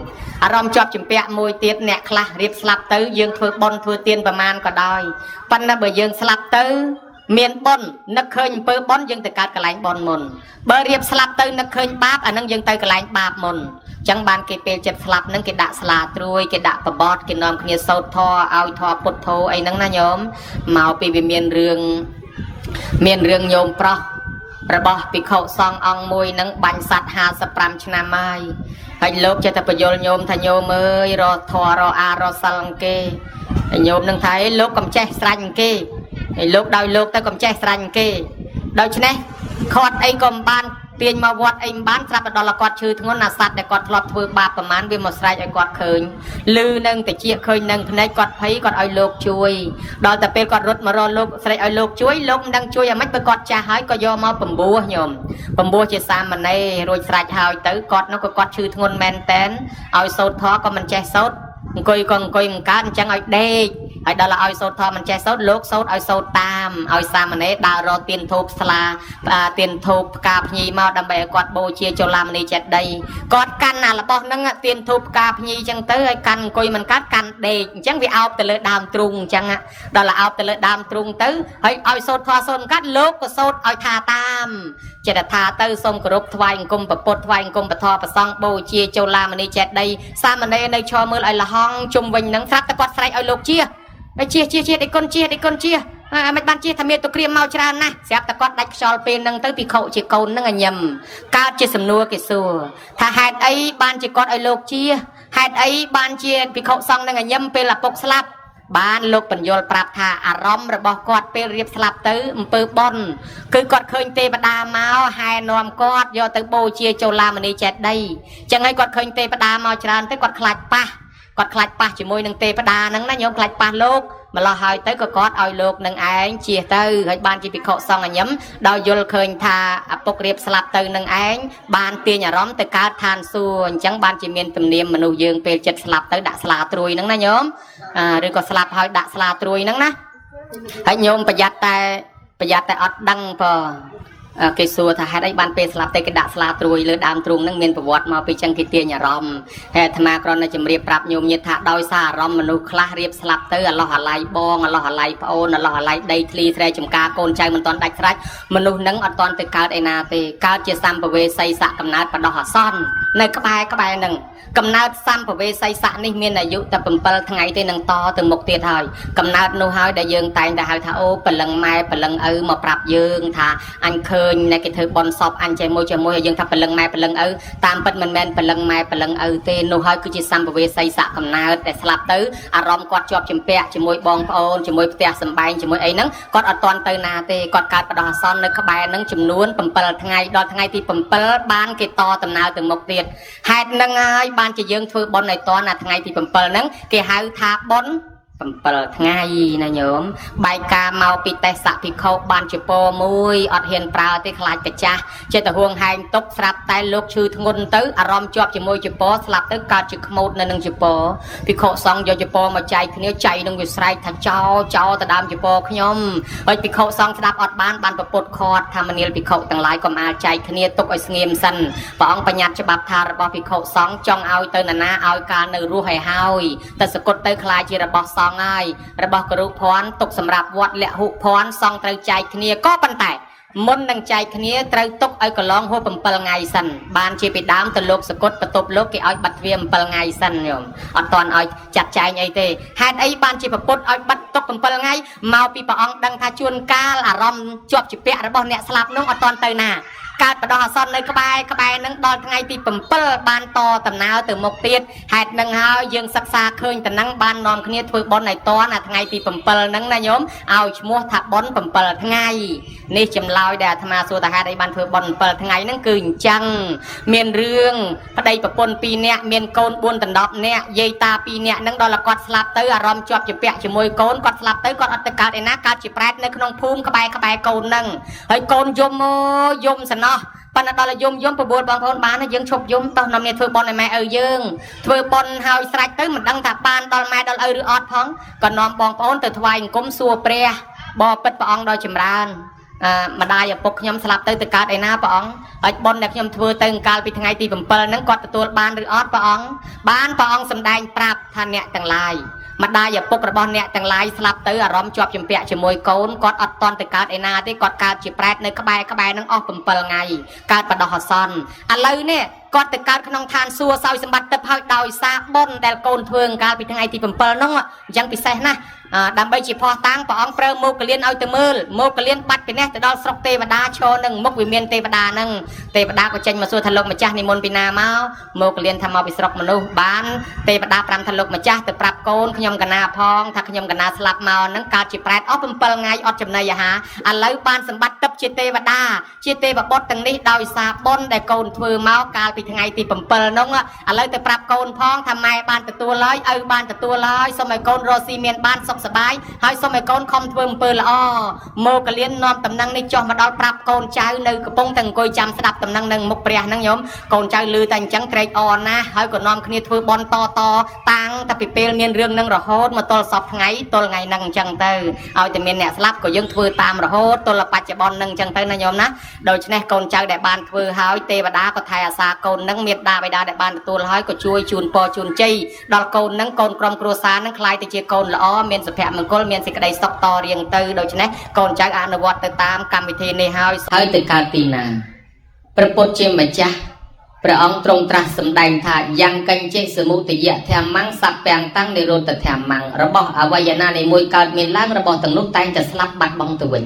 អារម្មណ៍ជាប់ជំពាក់មួយទៀតអ្នកខ្លះរៀបស្លាប់ទៅយើងធ្វើបុណ្យធ្វើទានប្រមាណក៏ដោយប៉ុន្តែបើយើងស្លាប់ទៅមានបុណ្យនឹកឃើញអំពើបុណ្យយើងទៅកើតកន្លែងបុណ្យមុនបើរៀបស្លាប់ទៅនឹកឃើញបាបអានឹងយើងទៅកន្លែងបាបមុនចឹងបានគេពេលចិត្តស្លាប់នឹងគេដាក់ស្លាត្រួយគេដាក់បបតគេនាំគ្នាសូត្រធម៌ឲ្យធម៌ពុទ្ធោអីហ្នឹងណាញោមមកពីវាមានរឿងញោមប្រុសរបស់ភិក្ខុសង្ឃអង្គមួយនឹងបាញ់សត្វ55ឆ្នាំហើយលោកចេះតែបញ្យល់ញោមថាញោមអើយរកធម៌រកអារកសិលគេហើយញោមនឹងថាឯងលោកកំចេះស្រាញ់គេហើយលោកដោយលោកទៅកំចេះស្រាញ់គេដូច្នេះខាត់អីក៏មិនបានទាញមកវត្តអីមិនបានស្រាប់ដល់គាត់ឈឺធ្ងន់អាសត្វដែលគាត់ធ្លាប់ធ្វើបាបប្រមាណវាមកស្រែកឲ្យគាត់ឃើញលឺនឹងតិចឃើញនឹងភ្នែកគាត់ភ័យគាត់ឲ្យលោកជួយដល់តែពេលគាត់រត់មករកលោកស្រែកឲ្យលោកជួយលោកមិនដឹងជួយអាម៉េចបើគាត់ចាស់ហើយក៏យកមកបំពោះញោមបំពោះជាសាមណេររួចស្រេចហើយទៅគាត់នោះក៏គាត់ឈឺធ្ងន់មែនតែនឲ្យសូត្រធម៌ក៏មិនចេះសូត្រ អង្គុយមិនកើតអញ្ចឹងឲ្យដេកហើយដល់ឲ្យសូត្រធម៌មិនចេះសូត្រលោកសូត្រឲ្យសូត្រតាមឲ្យសាមណេរដើររកទៀនធូបស្លាទៀនធូបផ្កាភ្ញីមកដើម្បីឲ្យគាត់បូជាចុលាមនីចេតិយគាត់កាន់អារបស់ហ្នឹងទៀនធូបផ្កាភ្ញីអញ្ចឹងទៅឲ្យកាន់អង្គុយមិនកើតកាន់ដេកអញ្ចឹងវាអោបទៅលើដើមទ្រូងអញ្ចឹងដល់អោបទៅលើដើមទ្រូងទៅហើយឲ្យសូត្រធម៌សូត្រមិនកើតលោកក៏សូត្រឲ្យថាតាមចេតថាទៅសូមគោរពថ្វាយអង្គមពុទ្ធថ្វាយអង្គមពធប្រសង់បូជាចុលាមនីចេតិយសាមណេរនៅឈរមើលឲ្យលហងជុំវិញហ្នឹងស្រាប់តែគាត់ស្រែកឲ្យលោកជាដេកគុណជាមិនបានជាថាមានទៅក្រៀមមកច្រើនណាស់ស្រាប់តែគាត់ដាច់ខ្យល់ពេលហ្នឹងទៅភិក្ខុជាកូនហ្នឹងញឹមកើតជាសំណួរគេសួរថាហេតុអីបានជាគាត់ឲ្យលោកជាហេតុអីបានជាភិក្ខុសង្ឃហ្នឹងញឹមពេលឪពុកស្លាប់បានលោកបញ្យលប្រាប់ថាអារម្មណ៍របស់គាត់ពេលរៀបស្លាប់ទៅអំពើបន់គឺគាត់ឃើញទេវតាមកហែនាំគាត់យកទៅបូជាចុលាមនីចេតិយចឹងហើយគាត់ឃើញទេវតាមកច្រើនទៅគាត់ខ្លាចប៉ះជាមួយនឹងទេវតាហ្នឹងណាញោមខ្លាចប៉ះលោកម្លោះហើយទៅក៏គាត់ឲ្យលោកនឹងឯងជៀសទៅហើយបានជាភិក្ខុសង្ឃញឹមដោយយល់ឃើញថាឪពុករៀបស្លាប់ទៅនឹងឯងបានទាញអារម្មណ៍ទៅកើតឋានសួគ៌អញ្ចឹងបានជាមានទំនៀមមនុស្សយើងពេលចិត្តស្លាប់ទៅដាក់ស្លាត្រួយហ្នឹងណាញោមឬក៏ស្លាប់ហើយដាក់ស្លាត្រួយហ្នឹងណាហើយញោមប្រយ័ត្នតែអត់ដឹងព្រោះគេសួរថាហេតុអីបានពេលស្លាប់ទៅគេដាក់ស្លាត្រួយលើដើមទ្រូងហ្នឹងមានប្រវត្តិមកពីចឹងគេទាញអារម្មណ៍ហើយអាត្មាគ្រាន់តែជម្រាបប្រាប់ញោមញាតិថាដោយសារអារម្មណ៍មនុស្សខ្លះរៀបស្លាប់ទៅអាឡោះអាឡៃបងអាឡោះអាឡៃប្អូនអាឡោះអាឡៃដីធ្លីស្រែចម្ការកូនចៅមិនទាន់ដាច់ស្រេចមនុស្សហ្នឹងអត់ទាន់ទៅកើតឯណាទេកើតជាសម្ភវេសីស័កកំណើតបដោះអាសន្ននៅក្បែរហ្នឹងកំណើតសម្ភវេសីស័កនេះមានអាយុតែ7ថ្ងៃទេនឹងតទៅមុខទៀតហើយកំណើតនោះហើយដែលយើងតែងតែហៅថាអូព្រលឹងម៉ែព្រលឹងឪមកប្រាប់យើងថាអញឃើញអ្នកគេធ្វើបន់សពអញជាមួយហើយយើងថាព្រលឹងម៉ែព្រលឹងឪតាមពិតមិនមែនព្រលឹងម៉ែព្រលឹងឪទេនោះហើយគឺជាសម្ភវេសីស័កកំណើតដែលស្លាប់ទៅអារម្មណ៍គាត់ជាប់ជំពាក់ជាមួយបងប្អូនជាមួយផ្ទះសម្បែងជាមួយអីហ្នឹងគាត់អត់ទាន់ទៅណាទេគាត់កើតបដោះអាសន្ននៅក្បែរហ្នឹងចំនួន7ថ្ងៃដល់ថ្ងៃទី7បានគេតដំណើរទៅមុខទៀតហេតុហ្នឹងហើយបានជាយើងធ្វើបុណ្យឲ្យតណាថ្ងៃទី7ហ្នឹងគេហៅថាបុណ្យ7ថ្ងៃណាញោមបែកការមកពីទេសៈភិក្ខុបានជាពរមួយអត់ហ៊ានប្រើទេខ្លាចកាចាស់ចេះតែហួងហែងទុកស្រាប់តែលោកឈឺធ្ងន់ទៅអារម្មណ៍ជាប់ជាមួយជពរស្លាប់ទៅកើតជាខ្មោចនៅនឹងជពរភិក្ខុសង្ឃយកជពរមកចែកគ្នាចៃនឹងវាស្រែកថាចោទៅដើមជពរខ្ញុំហើយភិក្ខុសង្ឃស្ដាប់អត់បានប្រពុតខាត់ថាមនាលភិក្ខុទាំងឡាយកុំអាលចែកគ្នាទុកឲ្យស្ងៀមសិនព្រះអង្គបញ្ញត្តិច្បាប់ថារបស់ភិក្ខុសង្ឃចង់ឲ្យទៅណាឲ្យកាលនៅរស់ឲ្យហើយតែសកុតទៅខ្លាចជារបស់សង្ឃហើយរបស់គរុភ័ណ្ឌទុកសម្រាប់វត្តលះហុភ័ណ្ឌសង់ត្រូវចែកគ្នាក៏ប៉ុន្តែមុននឹងចែកគ្នាត្រូវទុកឲ្យកន្លងហួស7ថ្ងៃសិនបានជាពីដើមទៅលោកសកុតបន្ទប់លោកគេឲ្យបាត់ទ្វារ7ថ្ងៃសិនញោមអត់តាន់ឲ្យចាត់ចែងអីទេហេតុអីបានជាប្រពុតឲ្យបាត់ទុក7ថ្ងៃមកពីព្រះអង្គដឹងថាជួនកាលអារម្មណ៍ជាប់ជាពាក់របស់អ្នកស្លាប់នោះអត់តាន់ទៅណាកើតបដោះអាសន្ននៅក្បែរហ្នឹងដល់ថ្ងៃទី7បានតដំណើរទៅមុខទៀតហេតុហ្នឹងហើយយើងសិក្សាឃើញតំណឹងបាននាំគ្នាធ្វើបុណ្យឲ្យតណាថ្ងៃទី7ហ្នឹងណាញោមឲ្យឈ្មោះថាបុណ្យ7ថ្ងៃនេះចម្លើយដែលអាត្មាសួរថាហេតុអីបានធ្វើបុណ្យ7ថ្ងៃហ្នឹងគឺអញ្ចឹងមានរឿងប្តីប្រពន្ធ2នាក់មានកូន4ដណ្ដប់នាក់យាយតា2នាក់ហ្នឹងដល់គាត់ស្លាប់ទៅអារម្មណ៍ជាប់ជាពាក់ជាមួយកូនគាត់ស្លាប់ទៅគាត់អត់ទៅកើតឯណាកើតជាប្រែតនៅក្នុងភូមិក្បែរកូនហ្នឹងហើយកូនយំសំណោះប៉ុន្តែដល់យំប្របួលបងប្អូនបានយើងឈប់យំតោះនាំគ្នាធ្វើបុណ្យឲ្យម៉ែឪយើងធ្វើបុណ្យហើយស្រេចទៅមិនដឹងថាបានដល់ម៉ែដល់ឪឬអត់ផងក៏នាំបងប្អូនទៅថ្វាយអង្គមសួរព្រះបបិទ្ធព្រះអង្គដល់ចម្រើនម្ដាយឪពុកខ្ញុំស្លាប់ទៅកើតឯណាព្រះអង្គហើយបុណ្យដែលខ្ញុំធ្វើទៅកាលពីថ្ងៃទី7ហ្នឹងគាត់ទទួលបានឬអត់ព្រះអង្គបានព្រះអង្គសម្ដែងប្រាប់ថាអ្នកទាំងឡាយម្ដាយឪពុករបស់អ្នកទាំងឡាយស្លាប់ទៅអារម្មណ៍ជាប់ជំពាក់ជាមួយកូនគាត់អត់តន់ទៅកើតឯណាទេគាត់កើតជាប្រែតនៅក្បែរហ្នឹងអស់7ថ្ងៃកើតបដោះអាសន្នឥឡូវនេះគាត់ទៅកើតក្នុងឋានសួគ៌សោយសម្បត្តិទឹកហើយដោយសារបុណ្យដែលកូនធ្វើកាលពីថ្ងៃទី7ហ្នឹងអញ្ចឹងពិសេសណាស់ដើម្បីជាផោះតាំងព្រះអង្គប្រើមកលៀនឲ្យទៅមើលមកលៀនបាត់ពីនេះទៅដល់ស្រុកទេវតាឈរនឹងមុខវិមានទេវតាហ្នឹងទេវតាក៏ចេញមកសួរថាលោកម្ចាស់និមន្តពីណាមកលៀនថាមកពីស្រុកមនុស្សបានទេវតាប្រាំថាលោកម្ចាស់ទៅប្រាប់កូនខ្ញុំកណាផងថាខ្ញុំកណាស្លាប់មកហ្នឹងកើតជាប្រែតអស់7ថ្ងៃអត់ចំណីអាហារឥឡូវបានសម្បត្តិទឹកជាទេវតាជាទេវបុត្រទាំងនេះដោយសារបុណ្យដែលកូនធ្វើមកកាលពីថ្ងៃទី7ហ្នឹងឥឡូវទៅប្រាប់កូនផងថាម៉ែបានទទួលហើយឪបានទទួលហើយសូមឲ្យកូនរស់ស៊ីមានបានសុខ សុខសប្បាយហើយសូមឲ្យកូនខំធ្វើអំពើល្អមកកលៀននាំតំណែងនេះចុះមកដល់ប្រាប់កូនចៅនៅកំពុងតែអង្គុយចាំស្ដាប់តំណែងនឹងមុខព្រះហ្នឹងញោមកូនចៅឮតែអញ្ចឹងត្រេកអរណាស់ហើយក៏នាំគ្នាធ្វើបន់តតាំងតែពីពេលមានរឿងនឹងរហូតមកទល់សពថ្ងៃទល់ថ្ងៃហ្នឹងអញ្ចឹងទៅឲ្យតែមានអ្នកស្លាប់ក៏យើងធ្វើតាមរហូតទល់បច្ចុប្បន្នហ្នឹងអញ្ចឹងទៅណាញោមណាដូច្នេះកូនចៅដែលបានធ្វើហើយទេវតាក៏ថែអាសាកូនហ្នឹងមេត្តាបិតាដែលបានទទួលហើយក៏ជួយជូនពរជូនជ័យដល់កូនហ្នឹងកូនក្រុមគ្រួសារហ្នឹងខ្លាយទៅជាកូនល្អមានសុភមង្គលមានសេចក្តីសុខតរៀងទៅដូច្នេះកូនចៅអនុវត្តទៅតាមកម្មវិធីនេះហើយទៅកើតទីណាព្រះពុទ្ធជាម្ចាស់ព្រះអង្គទ្រង់ត្រាស់សម្ដែងថាយ៉ាងកញ្ចេសមុទយៈធម្មំសัพពាំងតាំងនិរោធធម្មំរបស់អវយណានីមួយកើតមានឡើងរបស់ទាំងនោះតែងតែស្លាប់បាត់បង់ទៅវិញ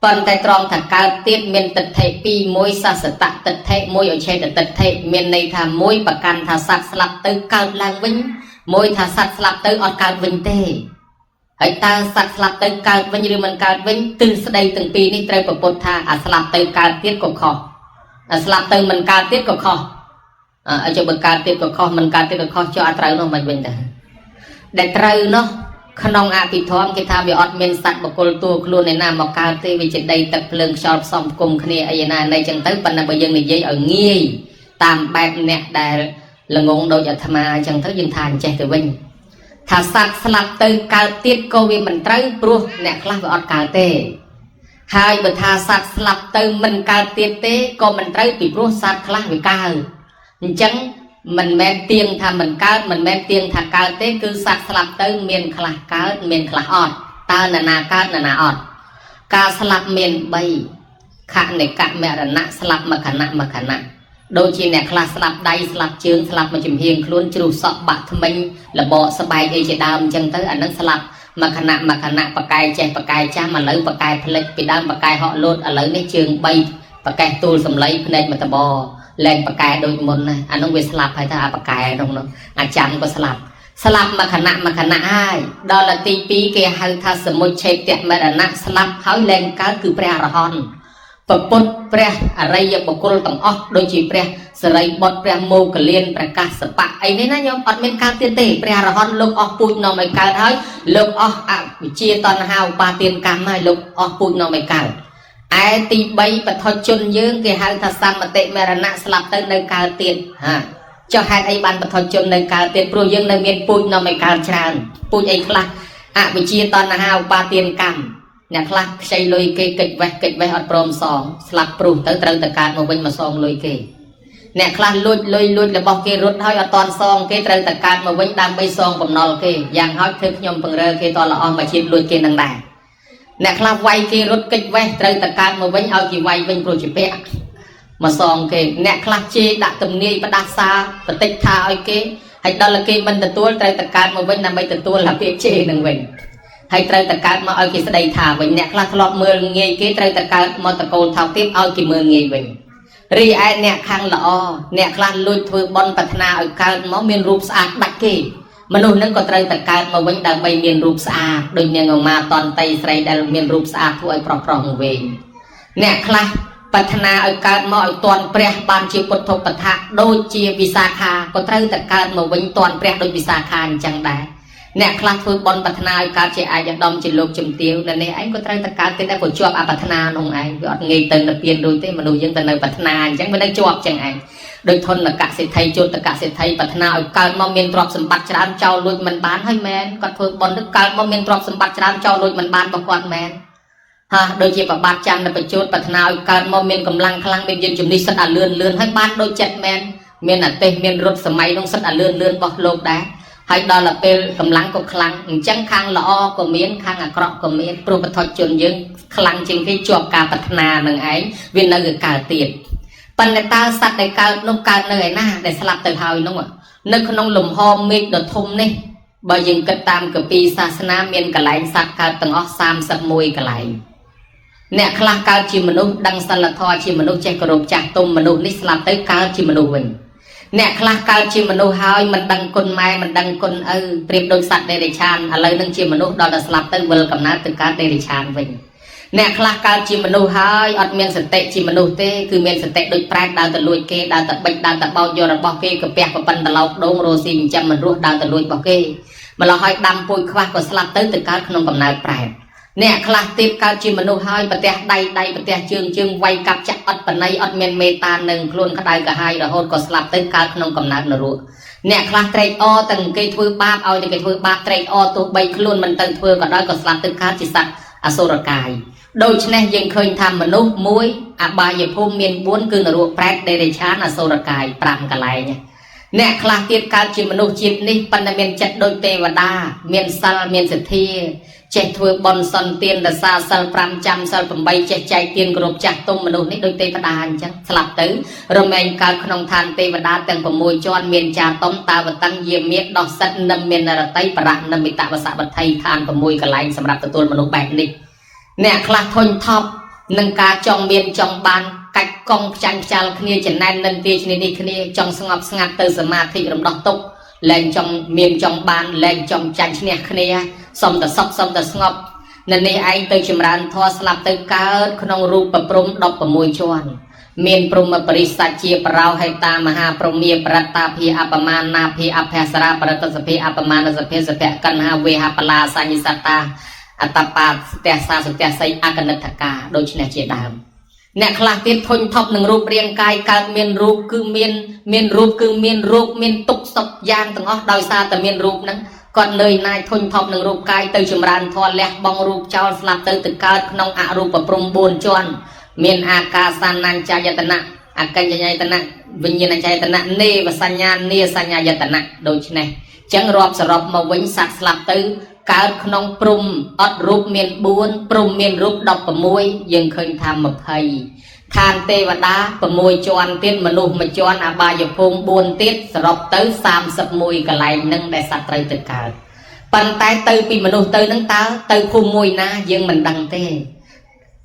ប៉ុន្តែត្រង់ថាកើតទៀតមានទិដ្ឋិពីរមួយសសតៈទិដ្ឋិមួយអច្ឆេតទិដ្ឋិមានន័យថាមួយប្រកាន់ថាសត្វស្លាប់ទៅកើតឡើងវិញមួយថាសត្វស្លាប់ទៅអត់កើតវិញទេហើយតើសត្វស្លាប់ទៅកើតវិញឬមិនកើតវិញទិសស្ដីទាំងពីរនេះត្រូវប្រពុតថាអាស្លាប់ទៅកើតទៀតក៏ខុសអាស្លាប់ទៅមិនកើតទៀតក៏ខុសឲ្យចុះបើកើតទៀតក៏ខុសមិនកើតទៀតក៏ខុសចុះអត់ត្រូវនោះមិនវិញតាដែលត្រូវនោះក្នុងអភិធម្មគេថាវាអត់មានសត្វបកុលតួខ្លួនឯណាមកកើតទេវាជាដីទឹកភ្លើងខ្យល់ផ្សំគុំគ្នាអីណានៃចឹងទៅប៉ុន្តែបើយើងនិយាយឲ្យងាយតាមបែបអ្នកដែលល្ងងដូចអាត្មាអញ្ចឹងទៅយើងថាអញ្ចេះទៅវិញថាសត្វស្លាប់ទៅកើតទៀតក៏វាមិនត្រូវព្រោះអ្នកខ្លះវាអត់កើតទេហើយបើថាសត្វស្លាប់ទៅមិនកើតទៀតទេក៏មិនត្រូវពីព្រោះសត្វខ្លះវាកើតអញ្ចឹងមិនមែនទៀងថាមិនកើតមិនមែនទៀងថាកើតទេគឺសត្វស្លាប់ទៅមានខ្លះកើតមានខ្លះអត់តើនរណាកើតនរណាអត់ការស្លាប់មាន3ខនិកមរណៈស្លាប់មួយខណៈដូចជាអ្នកខ្លះស្លាប់ដៃស្លាប់ជើងស្លាប់មួយចំហៀងខ្លួនជ្រុះសក់បាក់ថ្មិញលបកស្បែកអីជាដើមអញ្ចឹងទៅអានឹងស្លាប់មួយខណៈបកាយចេះបកាយចាស់ឥឡូវបកាយផ្លិចពីដើមបកាយហក់លោតឥឡូវនេះជើង3បកាយទូលសំឡីភ្នែកមកតបលែងបកាយដូចមុនណាអានោះវាស្លាប់ហើយថាអាបកាយក្នុងនោះអាចាំក៏ស្លាប់មួយខណៈហើយដល់ទី2គេហៅថាសមុច្ឆេតមរណៈស្លាប់ហើយលែងកើតគឺព្រះអរហន្តប្រពុតព្រះអរិយបុគ្គលទាំងអស់ដូចជាព្រះសរិបុត្រព្រះមោគលានព្រះកាសបៈអីនេះណាញោមអត់មានកើតទៀតទេព្រះអរហន្តលោកអស់ពូជនាំឲ្យកើតហើយលោកអស់អវិជ្ជាតណ្ហាឧបាទានកម្មហើយលោកអស់ពូជនាំឲ្យកើតឯទី3បឋមជនយើងគេហៅថាសម្បតិមរណៈស្លាប់ទៅនៅកើតទៀតចុះហេតុអីបានបឋមជននៅកើតទៀតព្រោះយើងនៅមានពូជនាំឲ្យកើតច្រើនពូជអីខ្លះអវិជ្ជាតណ្ហាឧបាទានកម្មអ្នកខ្លះខ្ចីលុយគេកិច្ចវេះអត់ព្រមសងស្លាប់ព្រុសទៅត្រូវតែកើតមកវិញមកសងលុយគេអ្នកខ្លះលួចលុយរបស់គេរត់ហើយអត់តន់សងគេត្រូវតែកើតមកវិញដើម្បីសងបំណុលគេយ៉ាងហោចធ្វើខ្ញុំពង្រើគេតល្អមកជាតិលួចគេនឹងដែរអ្នកខ្លះវាយគេរត់កិច្ចវេះត្រូវតែកើតមកវិញឲ្យគេវាយវិញព្រោះជាពាក់មកសងគេអ្នកខ្លះជេរដាក់ទំនាយផ្ដាសាបតិចថាឲ្យគេហើយដល់គេមិនទទួលត្រូវតែកើតមកវិញដើម្បីទទួលអាពាក្យជេរនឹងវិញហើយត្រូវតែកើតមកឲ្យគេស្ដីថាវិញអ្នកខ្លះធ្លាប់មើលងាយគេត្រូវតែកើតមកតកូលថោកទៀតឲ្យគេមើលងាយវិញរីឯអ្នកខាងល្អអ្នកខ្លះលួចធ្វើបន់ប្រាថ្នាឲ្យកើតមកមានរូបស្អាតដាច់គេមនុស្សនឹងក៏ត្រូវតែកើតមកវិញដើម្បីមានរូបស្អាតដូចនាងឧមាតន្តីស្រីដែលមានរូបស្អាតធ្វើឲ្យប្រុសមកវិញអ្នកខ្លះប្រាថ្នាឲ្យកើតមកឲ្យតន់ព្រះបានជាពុទ្ធបថាដូចជាវិសាខាក៏ត្រូវតែកើតមកវិញតន់ព្រះដូចវិសាខាអញ្ចឹងដែរអ្នកខ្លះធ្វើបន់ប្រាថ្នាឲ្យកើតជាអាយដាមជាលោកជំទាវដែលនេះឯងក៏ត្រូវតែកើតទៀតដែរព្រោះជាប់អប្រាថ្នាក្នុងឯងវាអត់ងាយទៅនិព្វានរួចទេមនុស្សយើងទៅនៅប្រាថ្នាអញ្ចឹងវានៅជាប់ចឹងឯងដោយធនកសិទ្ធិជតកសិទ្ធិប្រាថ្នាឲ្យកើតមកមានទ្រព្យសម្បត្តិច្រើនចោលលួចមិនបានហើយមែនគាត់ធ្វើបន់ទៅកើតមកមានទ្រព្យសម្បត្តិច្រើនចោលលួចមិនបានរបស់គាត់មែនដូចជាប្របាទចាំនៅបញ្ជូតប្រាថ្នាឲ្យកើតមកមានកម្លាំងខ្លាំងមានយានជំនិះសិតអាលឿនហើយបានដូចចិត្តមែនមានអាទេសមានរត់សម័យនោះសិតអាលឿនរបស់លោកដែរហើយដល់ពេលកម្លាំងក៏ខ្លាំងអញ្ចឹងខាងល្អក៏មានខាងអាក្រក់ក៏មានព្រោះបឋមជនយើងខ្លាំងជាងគេជាប់ការប្រាថ្នានឹងឯងវានៅតែកើតទៀតប៉ុន្តែតើសត្វដែលកើតនោះកើតនៅឯណាដែលស្លាប់ទៅហើយនោះនៅក្នុងលំហមេឃដ៏ធំនេះបើយើងគិតតាមកពីសាសនាមានកន្លែងសត្វកើតទាំងអស់31កន្លែងអ្នកខ្លះកើតជាមនុស្សដឹងសិលធម៌ជាមនុស្សចេះគោរពចាស់ទុំមនុស្សនេះស្លាប់ទៅកើតជាមនុស្សវិញអ្នកខ្លះកើតជាមនុស្សហើយមិនដឹងគុណម៉ែមិនដឹងគុណឪប្រៀបដូចសត្វដេរិឆានឥឡូវនឹងជាមនុស្សដល់តែស្លាប់ទៅវិលកំណើតទៅកើតដេរិឆានវិញអ្នកខ្លះកើតជាមនុស្សហើយអត់មានសតិជាមនុស្សទេគឺមានសតិដូចប្រែតដើរទៅលួចគេដើរទៅបិចដើរទៅបោកយករបស់គេកាពះប្រពន្ធត្រឡោកដូងរស់ស៊ីចិញ្ចឹមមិនរស់ដើរទៅលួចរបស់គេ mà là hai đam bôi khoa của slap tới từ cao không cầm nào phải nè class tiếp cao chi mà nuôi hai bật tè đầy bật tè chương vay cặp chặt ớt bật này ớt men meta nâng luôn cái cả hai là hôn có slap tới cao không cầm nào nở ruột nè class trade o từng cây thưa ba ao thì cây thưa ba trade o tụ bay luôn mình từng thưa còn đó có slap tới cao chỉ sạch asura cài đôi chân dân khơi tham mà nuôi muối ba giờ phun miền bốn cư nở ruột prek để chán asura cài pram cả lại nhé nè class tiếp cao chi mà nuôi chip ní pan miền chặt đôi tê và đa miền sal miền sệt thi chạy thưa bon son tiền là xa sal pram trăm sal phẩm bay chạy tiền gồm chặt tôm mà nuôi ní đôi tê và đa chắc slap tới rồi mình cao không than tê và đa từng phẩm môi cho miền trà tóm ta và tăng diêm miết đọt sắt nằm miền là tây và rạng nằm bị tạ và xạ bật thay than phẩm môi cả lại sầm rạp từ mà nuôi bẹt đi nè class thôi thọp nâng cá trong miền trong ban cách công tranh chal kia chỉ nên nâng tia chỉ đi kia trong ngọc ngặt từ sớm mà thị đồng đọc tục lên trong miền trong ban lên trong tranh kia kia xong từ sọc xong từ ngọc nên này anh từ chìm ran thoa slap từ cá không rùa bờ prom đọc bờ môi chuan miền prom mà parisa chia parao hay ta maha promia prata phi apaman na phi aphasara prata sapi apaman sapi sapi kan ha ve ha pala sanisata atapa stia say akanataka đôi chân chia đàm nè class tiếp thôi thọc nâng rụp riêng cài cao miền rụp cứ miền rụp miền tục sọc giang từng óc đòi xa từ miền rụp nâng còn nơi này thôi thọc nâng rụp cài từ chùm ran thoa lẹt bong rụp trao slap từ từ cao nông ạ rụp và prom buồn choan miền akasan nan cha yatana akan yatana vinh nhân cha yatana ne và sanya yatana đôi chân này chẳng rọp sọp mà vĩnh sạc slap từ cao nông prom ớt rụp miền buồn prom miền rụp đọc và môi dừng khơi tham một thầy than tê và đá và môi choan tiết mà nụ mà choan ba giờ phun buồn tiết sọp tới sam sập môi cả lại nâng để sạch tới từ cao bàn tay từ vì mà nụ từ nâng ta từ khu môi na dừng mình đăng tê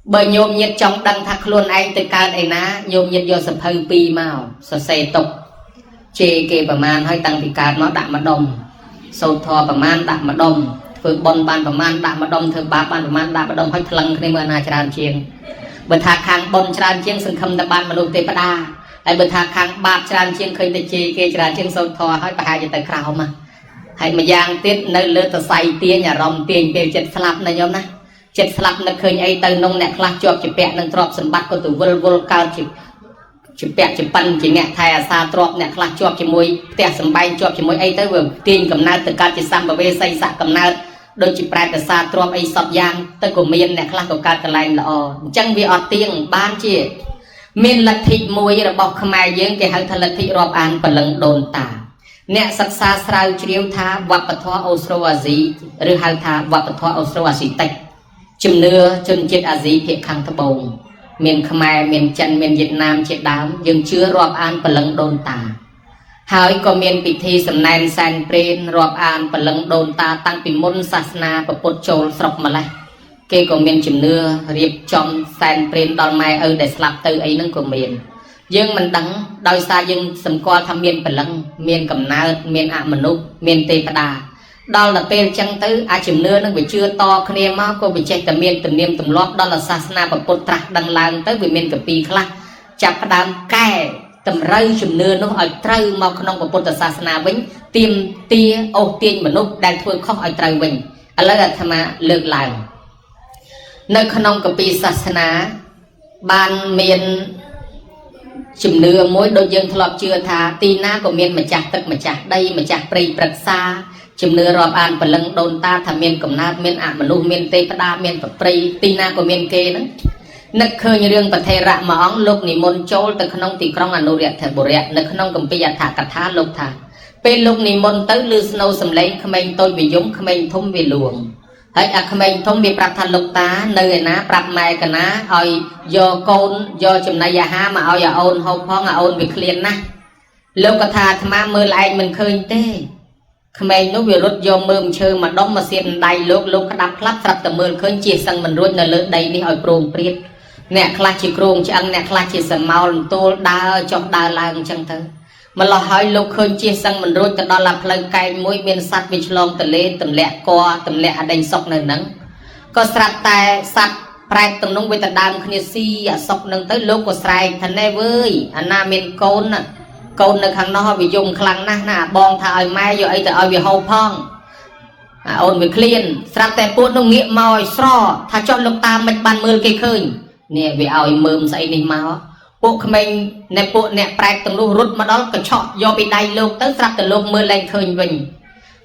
bởi nhôm nhiệt trong đăng thắc luôn anh từ cao này ná nhôm nhiệt do sập hơi pi màu sờ xe tục chê kê bà man hơi tăng thì cao nó đạm mà đồng sâu thò bà man đạm mà đồng phương bon ban bà man đạm mà đồng thường ba ban bà man đạm mà đồng hơi thằng cái mà na tràn chiên bữa thà khang bon tràn chiên sừng khâm đập ban mà nụ tê bà đa lại bữa thà khang ba tràn chiên khơi tê chê kê tràn chiên sâu thò hơi bà hai giờ tới khảo mà hay mà giang tiết nơi lơ tờ say tia nhà rồng tiền về chết slap này nhóm na chết slap nó khơi ấy từ nông nẹt class chọp chỉ bẹt nâng trọp sân bắt của tụ vol cao chỉ bẹt chỉ pan chỉ nẹt thay xa trọp nẹt class chọp chỉ môi tẹt sân bay chọp chỉ môi ấy tới vừa tiền cầm nát từ cao chỉ sam và về xây sạ cầm nát đôi chỉ bẹt từ xa trọp ấy sọp giang tới của miền nẹt class của cao cái lạnh là chẳng vì ở tiền ban chi miền lật thịt môi rồi bọc khmai dương cái hàng thật lật thịt rọp an và lẫn đồn tả nè sắc xa srau chiếu tha vấp thoa Austroazi rồi hàng tha vấp thoa Austroazi tách chùm nưa chùm chết Azi phía khang thập bồng miền Khmer miền Trần miền Việt Nam chết đám dừng chưa rọp an và lẫn đồn tả hỏi có miền bị thi sầm nàn san pren rọp an và lẫn đồn tả tăng bị môn sasna và bột trôi sọc mà lại kê có miền chùm nưa riệp trong san pren đòn mai ở để slap từ ấy nâng của miền dương mình đắng đôi xa dương sầm qua tham miền bẩn lăng miền cầm na miền ạ mình núp miền tây đà đó là tên chân tứ ai chừng nưa nó bị chưa to kia mà cô bị chạy tầm miền tầm niêm tầm lót đó là sasna và bột trạc đằng lang tới vì miền cà pi khác chặt đam cài tầm rơi chừng nưa nó ở trâu mà không có bột sasna vĩnh tiêm tia ô tiên mình núp đang thôi không ở trâu vĩnh ở là tham lược làng nơi không cà pi sasna ban miền chùm nưa mỗi đôi dân thọp chưa thà tì na của miền mà chặt tức mà chặt đây mà chặt prey bật xa chùm nưa rọp an và lưng đồn ta thà miền cầm na miền ạ mà nu miền tây đa miền bật prey tì na của miền kê đó nực khơi như riêng bật thề rạ mà óng lục nỉ môn châu từ khăn ông tì krong anu riệt thề bồ riệt nực khăn ông cầm pi thả cắt thả lục thả bên lục nỉ môn tới lư snow sầm lấy khmênh tôi bị dũng khmênh thum bị luồng hãy khmênh thum bị bạc thành lục ta nơi ná bạc mai cả ná oi do côn do chùm này già ha mà oi ôn hậu phong ôn bị liền na lúc cả thà tham mưa lại mình khơi tê khmênh nó bị rút do mưa chơi mà đóng mà xiên đầy lúc cái đắp lắp sập tầm mưa khơi chia sang mình rút là lớn đầy đi oi prong priết nè class chỉ prong chỉ ăn nè class chỉ sầm màu tô đa cho đa lang chẳng thơ mà lo hỏi lúc khơi chia sang mình rút cái đó là phơi cây mũi miền sắt bị chlong tầm lệ tầm lẹ co tầm lẹ đánh sọc nơi nắng có sạt tai sạt prai tầm nông với tầm đam khnia si sọc nâng tới lúc có sài thành này với anh nam miền côn nơi hàng nó bị dùng khăng na bong thà mai rồi ấy từ ở về hậu phong ôn với clean sắp tại buôn nông nghiệp mòi sro thà cho lục ta mình bàn mưa cây khơi nè vì ao mơm say đi máu bộ mình nè bộ nè prai từng lúc rút mà đó cái chọn do bị đầy lục tới sắp từ lúc mưa lên khơi mình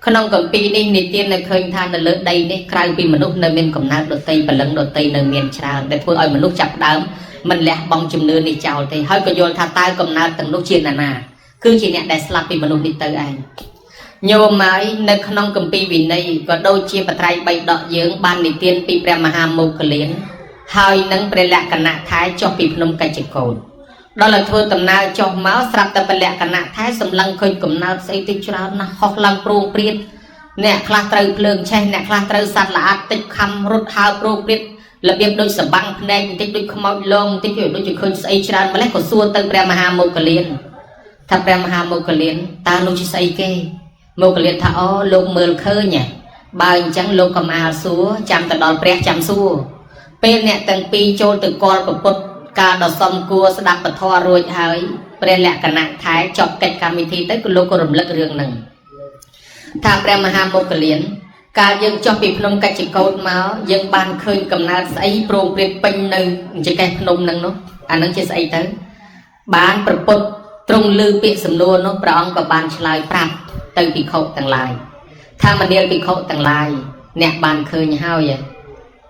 khăn ông cầm pi đi nè tiên là khơi than là lớn đây đấy cài pi mà lúc nơi miền cầm nát đột tây và lẫn đột tây nơi miền trà để thôi ở mà lúc chặt đám mình lẹ bong chùm nưa đi chào thì hơi có vô thà tay cầm nát từng lúc chiên nà cứ chỉ nè để slap pi mà lúc đi tới anh nhiều máy nơi khăn ông cầm pi vì này có đôi chia và trai bay đọ dưỡng ban nè tiên pi pre maha mô khờ liến hơi nâng pre lẹ cả nạ thái cho pi phnom cây chỉ cồn đó là thôi tầm nào cho máu sập tập lẹ cả nạ thái sầm lăng khơi cầm nào xây tinh cho nó học lăng pro priết nè class trời phượng che nè class trời sạt là tích khăm rút hao pro priết là việc đôi sầm băng này tích đôi không lông tích đôi chỉ khơi xây cho nó mà lấy của xua từ pre maha mô khờ liến thà pre maha mô khờ liến ta nuôi chỉ xây kê mô khờ liến thà ó lục mờ khơi nhỉ bao chẳng lục cầm áo xúa chạm từ đòn pre chạm xua pe nè từng pi trôi từ con của bột cả đợt xóm cua sẽ đặt bật thò rồiហើយព្រះលក្ខណៈថែចប់កិច្ចកម្មវិធីទៅគឺលោកក៏រំលឹករឿងហ្នឹងថាព្រះមហាមុខលៀនកាលយើងចុះពីភ្នំកិច្ចកោតមកយើងបានឃើញកំណើតស្អីព្រមព្រៀងពេញនៅចកេះភ្នំហ្នឹងនោះអាហ្នឹងជាស្អីទៅបានប្រពុតទ្រង់លឺពាក្យសំណួរនោះព្រះអង្គក៏បានឆ្លើយប្រាប់ទៅភិក្ខុទាំងឡាយថាមនាលភិក្ខុទាំងឡាយអ្នកបានឃើញហើយ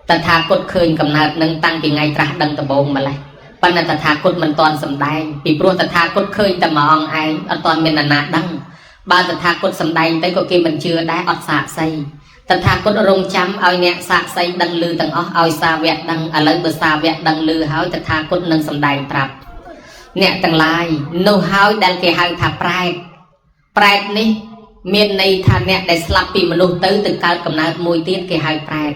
តថាគតឃើញកំណើតនឹងតាំងពីថ្ងៃត្រាស់ដឹងដំបូងម្លេះប៉ុន្តែតថាគតមិនទាន់សម្ដែងពីព្រោះតថាគតឃើញតែម្អងឯងអត់ទាន់មាននរណាដឹងបើតថាគតសម្ដែងទៅក៏គេមិនជឿដែរអត់សាកសីតថាគតរងចាំឲ្យអ្នកសាកសីដឹងឮទាំងអស់ឲ្យសាវកដឹងឥឡូវបើសាវកដឹងឮហើយតថាគតនឹងសម្ដែងប្រាប់អ្នកទាំងឡាយនោះហើយដែលគេហៅថាប្រែតប្រែតនេះមានន័យថាអ្នកដែលស្លាប់ពីមនុស្សទៅកើតកំណើតមួយទៀតគេហៅប្រែត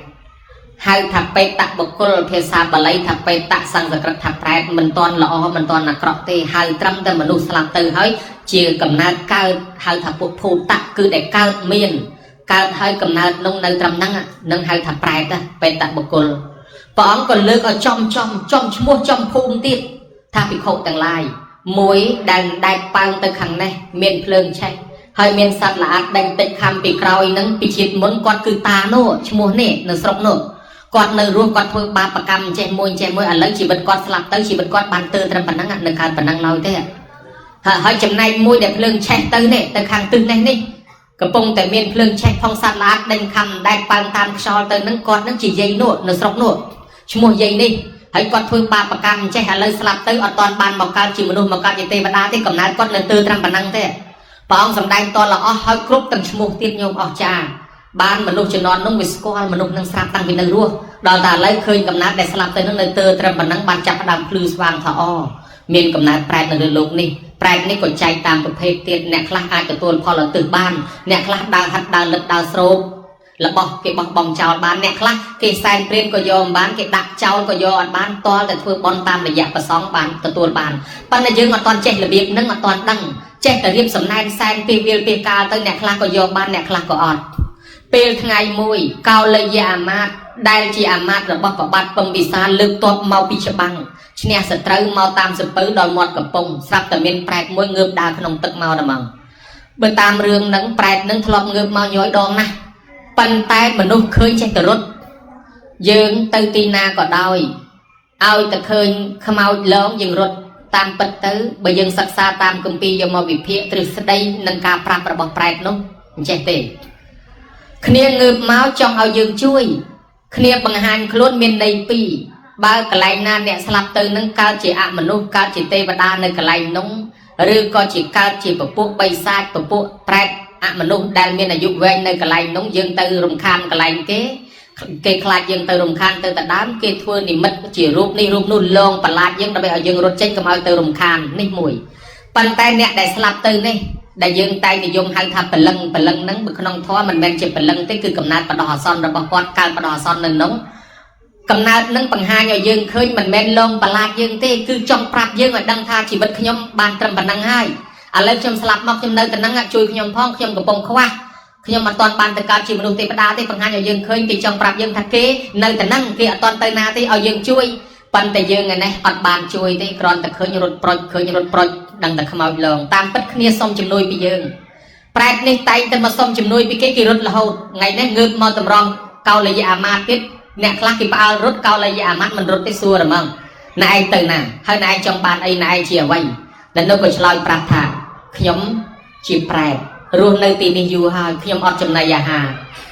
ហៅថាបេតបុគ្គលភាសាបាលីថាបេតសង្សក្រឹតថាប្រែតមិនទាន់ល្អមិនទាន់អាក្រក់ទេហៅត្រឹមតែមនុស្សស្លាប់ទៅហើយជាកំណើតកើតហៅថាពុទ្ធភូតៈគឺដែលកើតមានកើតហើយកំណើតនោះនៅត្រឹមហ្នឹងនឹងហៅថាប្រែតបេតបុគ្គលព្រះអង្គក៏លើកឲ្យចំឈ្មោះចំភូមិទៀតថាភិក្ខុទាំងឡាយមួយដែលដែកប៉ើងទៅខាងនេះមានភ្លើងឆេះហើយមានសត្វល្អិតដេញតិចខំពីក្រោយហ្នឹងពីជាតិមុនគាត់គឺតានោះឈ្មោះនេះនៅស្រុកនោះគាត់នៅរស់គាត់ធ្វើបាបកម្មចេះមួយឥឡូវជីវិតគាត់ស្លាប់ទៅជីវិតគាត់បានទើត្រឹមប៉ុណ្ណឹងនៅកើតប៉ុណ្ណឹងឡើយទេហើយចំណែកមួយដែលភ្លើងឆេះទៅនេះទៅខាងទិសនេះកំពុងតែមានភ្លើងឆេះផងសត្វល្អិតដេញខំដែកប៉ើងតាមខ្យល់ទៅហ្នឹងគាត់នឹងជាយាយនោះនៅស្រុកនោះឈ្មោះយាយនេះហើយគាត់ធ្វើបាបកម្មចេះឥឡូវស្លាប់ទៅអត់ទាន់បានមកកើតជាមនុស្សមកកើតជាទេវតាទេកំណើតគាត់នៅទើត្រឹមប៉ុណ្ណឹងទេព្រះអង្គសម្ដែងតលអស់ហើយគ្រប់ទាំងឈ្មោះទៀតញោមអស់ចាបានមនុស្សជំនាន់នោះវាស្គាល់មនុស្សនឹងស្រាប់តាំងពីនៅរស់ដល់តែឥឡូវឃើញកំណើតដែលស្លាប់ទៅនឹងនៅទើត្រឹមប៉ុណ្ណឹងបានចាប់ផ្ដើមភ្លឺស្វាងថាអមានកំណើតប្រែតនៅលើโลกនេះប្រែតនេះក៏ចែកតាមប្រភេទទៀតអ្នកខ្លះអាចទទួលផលឧទ្ទិសបានអ្នកខ្លះដើរហាត់ដើរលឹកដើរស្រោបរបស់គេបោះបង់ចោលបានអ្នកខ្លះគេសែនព្រានក៏យកមិនបានគេដាក់ចោលក៏យកអត់បានតលតែធ្វើបន់តាមរយៈប្រសងបានទទួលបានប៉ុន្តែយើងអត់ទាន់ចេះរបៀបហ្នឹងអត់ទាន់ដឹងចេះតែរៀបសំណែនសែនពីវាលពីកាលទៅអ្នកខ្លះក៏យកបានអ្នកខ្លះក៏អត់ពេលថ្ងៃមួយកោលយៈអាមាត្យដែលជាអាមាត្យរបស់ប្របាទពំពិសាលើកទ័ពមកពីច្បាំងឈ្នះសត្រូវមកតាមសពៅដល់មាត់កំពង់ស្រាប់តែមានប្រែតមួយងើបដើរក្នុងទឹកមកដល់មកបើតាមរឿងហ្នឹងប្រែតហ្នឹងធ្លាប់ងើបមកញយដងណាស់ប៉ុន្តែមនុស្សឃើញចេះតែរត់យើងទៅទីណាក៏ដោយឲ្យតែឃើញខ្មោចឡងយើងរត់តាមពិតទៅបើយើងសិក្សាតាមគម្ពីរយកមកវិភាគទ្រឹស្ដីនឹងការប្រាប់របស់ប្រែតនោះអញ្ចេះទេគ្នាងើបមកចង់ឲ្យយើងជួយគ្នាបង្ហាញខ្លួនមានន័យពីរបើកន្លែងណាអ្នកស្លាប់ទៅនឹងកើតជាអមនុស្សកើតជាទេវតានៅកន្លែងនោះឬក៏ជាកើតជាពពួកបិសាចពពួកប្រែតអមនុស្សដែលមានអាយុវែងនៅកន្លែងនោះយើងទៅរំខានកន្លែងគេខ្លាចយើងទៅរំខានទៅដដើមគេធ្វើនិមិត្តជារូបនេះរូបនោះលងបន្លាចយើងដើម្បីឲ្យយើងរត់ចេញកុំឲ្យទៅរំខាននេះមួយប៉ុន្តែអ្នកដែលស្លាប់ទៅនេះដែលយើងតែងនិយមហៅថាពលឹងហ្នឹងបើក្នុងធម៌មិនមែនជាពលឹងទេគឺកំណើតបដោះអាសន្នរបស់គាត់កើតបដោះអាសន្ននៅនោះកំណើតនឹងបង្ហាញឲ្យយើងឃើញមិនមែនលងបន្លាចយើងទេគឺចង់ប្រាប់យើងឲ្យដឹងថាជីវិតខ្ញុំបានត្រឹមប៉ុណ្ណឹងហើយឥឡូវខ្ញុំស្លាប់មកខ្ញុំនៅតែហ្នឹងជួយខ្ញុំផងខ្ញុំកំពុងខ្វះខ្ញុំអត់ទាន់បានទៅកើតជាមនុស្សទេវតាទេបង្ហាញឲ្យយើងឃើញគេចង់ប្រាប់យើងថាគេនៅតែហ្នឹងគេអត់ទាន់ទៅណាទេឲ្យយើងជួយប៉ុន្តែយើងឯនេះអត់បានជួយទេគ្រាន់តែឃើញរត់ប្រុចដឹងតែខ្មោចលងតាមពិតគ្នាសុំជំនួយពីយើង ប្រែតនេះតែងតែមកសុំជំនួយពីគេរត់រហូតថ្ងៃនេះងើបមកតម្រង់កោលយាអាម៉ាតទៀតអ្នកខ្លះគេផ្អើលរត់កោលយាអាម៉ាតមិនរត់ទេសួរហ្មងណែឯងទៅណាហើយណែឯងចង់បានអីណែឯងជាអ្វីដែលនោះក៏ឆ្លើយប្រាប់ថាខ្ញុំជាប្រែតរស់នៅទីនេះយូរហើយខ្ញុំអត់ចំណីអាហារ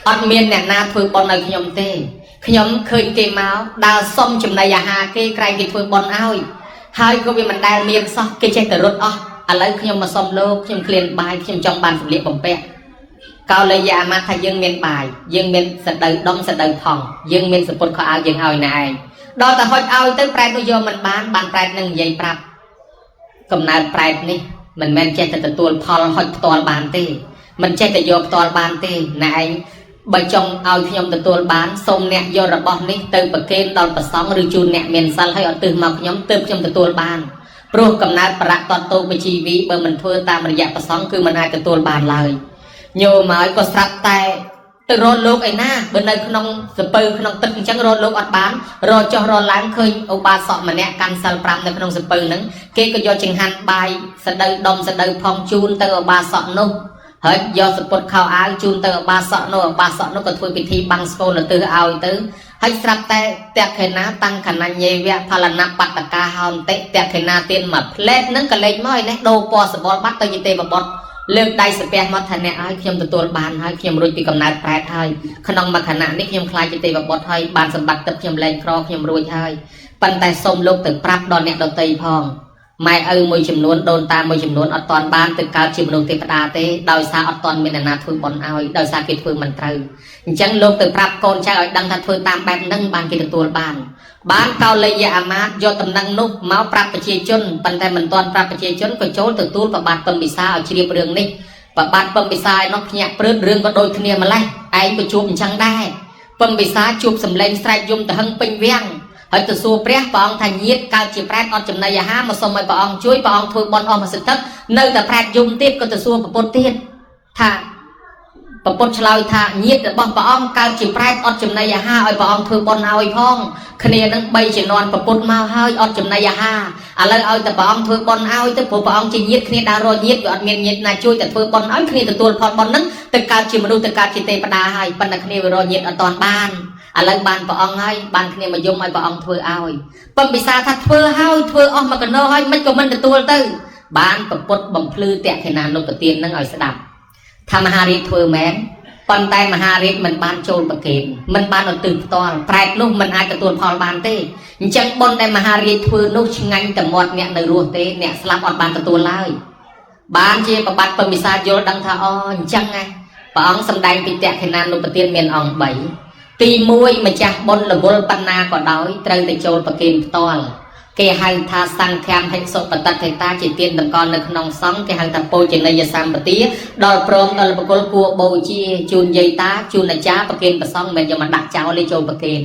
អត់មានអ្នកណាធ្វើបុណ្យឲ្យខ្ញុំទេខ្ញុំឃើញគេមកដើរសុំចំណីអាហារគេក្រែងគេធ្វើបុណ្យឲ្យហើយក៏វាមិនដែលមានសោះគេចេះតែរត់អស់ឥឡូវខ្ញុំមកសុំលោកខ្ញុំឃ្លានបាយខ្ញុំចង់បានសម្លៀកបំពាក់កោលយាអាម៉ាត់ថាយើងមានបាយយើងមានសដៅដុំសដៅថងយើងមានសពុតខោអាវយើងឲ្យណែឯងដល់តែហុចឲ្យទៅប្រែតនោះយកមិនបានប្រែតនឹងនិយាយប្រាប់កំណើតប្រែតនេះមិនមែនចេះតែទទួលផលហុចផ្ទាល់បានទេមិនចេះតែយកផ្ទាល់បានទេណែឯងបើចង់ឲ្យខ្ញុំទទួលបានសូមអ្នកយករបស់នេះទៅប្រគេនដល់ព្រះសង្ឃឬជូនអ្នកមានសិលឲ្យអត់ទើសមកខ្ញុំទើបខ្ញុំទទួលបានព្រោះកំណើតប្រៈតតោបជីវីបើមិនធ្វើតាមរយៈព្រះសង្ឃគឺមិនអាចទទួលបានឡើយញោមហើយក៏ស្រាប់តែទៅរត់លោកឯណាបើនៅក្នុងសពៅក្នុងទឹកអញ្ចឹងរត់លោកអត់បានរត់ចុះរត់ឡើងឃើញឧបាសកម្នាក់កាន់សិល5នៅក្នុងសពៅហ្នឹងគេក៏យកចង្ហាន់បាយសដៅដុំសដៅផងជូនទៅឧបាសកនោះហើយយកសពុតខោអាវជូនទៅឧបាសកនោះក៏ធ្វើពិធីបាំងស្គលទៅឲ្យទៅហើយស្រាប់តែតេខេណាតាំងកណញ្ញេវៈផលនៈបត្តកាហោនតិតេខេណាទានមួយផ្លែតហ្នឹងក៏លេចមកឯនេះដូរពណ៌សបល់បាត់ទៅជាទេវបុត្រលើកដៃស្ពះមកថាអ្នកឲ្យខ្ញុំទទួលបានហើយខ្ញុំរួចពីកំណើតប្រែតហើយក្នុងមួយខណៈនេះខ្ញុំខ្លាចជាទេវបុត្រហើយបានសម្បត្តិទឹកខ្ញុំលែងក្រខ្ញុំរួចហើយប៉ុន្តែសូមលោកទៅប្រាប់ដល់អ្នកដទៃផងម៉ែឪមួយចំនួនដូនតាមួយចំនួនអត់តាន់បានទៅកើតជាមនុស្សទេវតាទេដោយសារអត់តាន់មានអ្នកណាធ្វើបុណ្យឲ្យដោយសារគេធ្វើមិនត្រូវអញ្ចឹងលោកទៅប្រាប់កូនចៅឲ្យដឹងថាធ្វើតាមបែបហ្នឹងបានគេទទួលបានកោលយាអាម៉ាតយកតំណែងនោះមកប្រាប់ប្រជាជនប៉ុន្តែមិនទាន់ប្រាប់ប្រជាជនក៏ចូលទទួលប្របាទពំពិសាឲ្យជ្រាបរឿងនេះប្របាទពំពិសាឯនោះភ្ញាក់ព្រឹតរឿងក៏ដូចគ្នាម្លេះឯងក៏ជួបអញ្ចឹងដែរពំពិសាជួបសម្លេងស្រែកយំទៅហឹងពេញវាំងហើយទៅសួរព្រះអង្គថាញាតិកើតជាប្រែតអត់ចំណីអាហារមកសុំឲ្យព្រះអង្គជួយព្រះអង្គធ្វើបុណ្យអស់មួយសិទ្ធិនៅតែប្រែតយំទៀតក៏ទៅសួរប្រពុតទៀតថាប្រពុតឆ្លើយថាញាតិរបស់ព្រះអង្គកើតជាប្រែតអត់ចំណីអាហារឲ្យព្រះអង្គធ្វើបុណ្យឲ្យផងគ្នានឹង3ជំនាន់ប្រពុតមកហើយអត់ចំណីអាហារឥឡូវឲ្យតែព្រះអង្គធ្វើបុណ្យឲ្យទៅព្រោះព្រះអង្គជាញាតិគ្នាដើររកញាតិវាអត់មានញាតិណាជួយតែធ្វើបុណ្យឲ្យគ្នាទទួលផលបុណ្យហ្នឹងទៅកើតជាមនុស្សទៅកើតជាទេវតាហើយប៉ុន្តែគ្នាវារកញាតិអត់តាន់បានឥឡូវបានព្រះអង្គហើយបានគ្នាមកយំឲ្យព្រះអង្គធ្វើឲ្យពំពិសាថាធ្វើឲ្យធ្វើអស់មកកណោហើយមិនក៏មិនទទួលទៅបានប្រពុតបំភ្លឺតេខេណានុពទាននឹងឲ្យស្ដាប់ថាមហារាជធ្វើមែនប៉ុន្តែមហារាជមិនបានចូលប្រគេនមិនបានឧទ្ទិសផ្ទាល់ប្រែតនោះមិនអាចទទួលផលបានទេអញ្ចឹងបុណ្យដែលមហារាជធ្វើនោះឆ្ងាញ់តែមាត់អ្នកនៅរស់ទេអ្នកស្លាប់អត់បានទទួលឡើយបានជាប្របាទពំពិសាយល់ដឹងថាអូអញ្ចឹងណាព្រះអង្គសម្ដែងពីតេខេណានុពទានមានអង្គ3ទី1ម្ចាស់បុណ្យរវល់បណ្ណាក៏ដោយត្រូវតែចូលប្រគេនផ្ទាល់គេហៅថាសង្ឃាមហិសុបតតេតាជាទានតម្កល់នៅក្នុងសង្ឃគេហៅថាពោជនីយសម្បទាដល់ព្រមដល់បុគ្គលគួរបូជាជូនយាយតាជូនអាចារ្យប្រគេនប្រសង់មិនយកមកដាក់ចោលទេចូលប្រគេន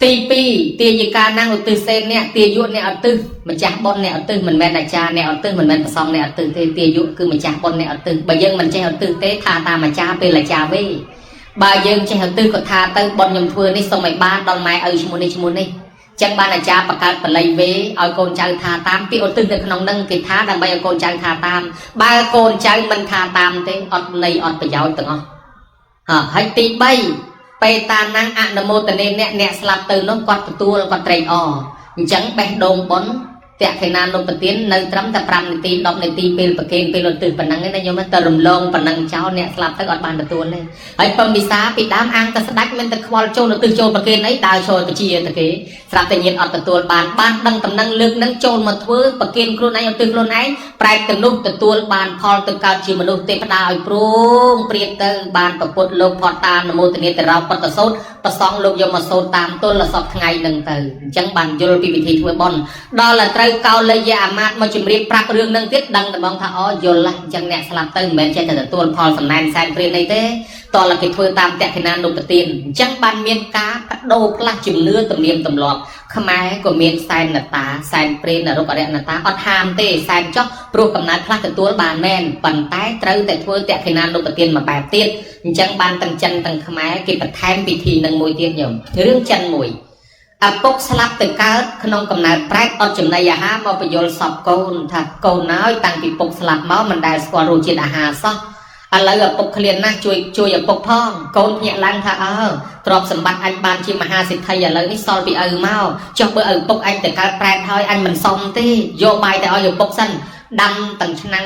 ទី2ទាយិកាណាំងឧទ្ទិសសេនអ្នកទាយុអ្នកឧទ្ទិសម្ចាស់បុណ្យអ្នកឧទ្ទិសមិនមែនអាចារ្យអ្នកឧទ្ទិសមិនមែនប្រសង់អ្នកឧទ្ទិសទេទាយុគឺម្ចាស់បុណ្យអ្នកឧទ្ទិសបើយើងមិនចេះឧទ្ទិសទេថាតាមអាចារ្យពេលអាចារ្យវេបើយើងចេះឧទ្ទិសក៏ថាទៅបុណ្យខ្ញុំធ្វើនេះសូមឲ្យបានដល់ម៉ែឪឈ្មោះនេះចឹងបានអាចារ្យបង្កើតបល័យវេឲ្យកូនចៅថាតាមពាក្យឧទ្ទិសនៅក្នុងនឹងគេថាដើម្បីឲ្យកូនចៅថាតាមបើកូនចៅមិនថាតាមទេអត់ន័យអត់ប្រយោជន៍ទាំងអស់ហើយទី3បេតាណាំងអនុមោទនេអ្នកស្លាប់ទៅនោះគាត់ទទួលគាត់ត្រេកអរអញ្ចឹងបេះដូងបុណ្យតេខេណានុពទាននៅត្រឹមតែ5នាទី10នាទីពេលប្រគេនពេលឧទ្ទិសប៉ុណ្ណឹងឯណាញោមទៅរំលងប៉ុណ្ណឹងចោលអ្នកស្លាប់ទៅអត់បានទទួលទេហើយពំពិសាពីដើមអាងតែស្ដាច់មិនតែខ្វល់ចូលឧទ្ទិសចូលប្រគេនអីដើរចូលបជាទៅគេស្រាប់តែញាតអត់ទទួលបានដឹងតំណែងលើកនឹងចូលមកធ្វើប្រគេនខ្លួនឯងឧទ្ទិសខ្លួនឯងប្រែកទៅនោះទទួលបានផលទៅកើតជាមនុស្សទេវតាឲ្យព្រមព្រៀបទៅបានប្រពុតលោកផតតាមនមោទនាតរោបតសោតប្រសងលោកយកមកសូត្រតាមទល់សពថ្ងៃនឹងទៅអញ្ចឹងបានយល់ពីវិធីធ្វើបុណ្យដល់ត្រូវកោលយាអាម៉ាតមកជំរាបប្រាប់រឿងនឹងទៀតដឹងតែបងថាអូយល់អញ្ចឹងអ្នកស្លាប់ទៅមិនមែនចេះតែទទួលផលសំណែនសែនព្រានអីទេតោះគេធ្វើតាមតេខេណានុពទានអញ្ចឹងបានមានការបដូរផ្លាស់ជំនឿទំនៀមទម្លាប់ខ្មែរក៏មានសែននតាសែនព្រានរុក្ខរណតាអត់ហាមទេសែនចោះព្រោះកំណើតខ្លះទទួលបានមែនប៉ុន្តែត្រូវតែធ្វើតេខេណានុពទានមួយបែបទៀតអញ្ចឹងបានទាំងចិនទាំងខ្មែរគេបន្ថែមពិធីនឹងមួយទៀតញោមរឿងចិនមួយ អាពុកស្លាប់ទៅកើតក្នុងកំណើតប្រែតអត់ចំណីអាហារមកបញ្យល់សពកូនថាកូនហើយតាំងពីពុកស្លាប់មកមិនដែលស្គាល់រសជាតិអាហារសោះឥឡូវឪពុកឃ្លានណាស់ជួយឪពុកផងកូនភ្ញាក់ឡើងថាទ្រព្យសម្បត្តិអញបានជាមហាសិទ្ធិឥឡូវនេះសល់ពីឪមកចុះបើឪពុកអញទៅកើតប្រែតហើយអញមិនសមទេយកបាយទៅឲ្យឪពុកសិនដាំទាំងឆ្នាំង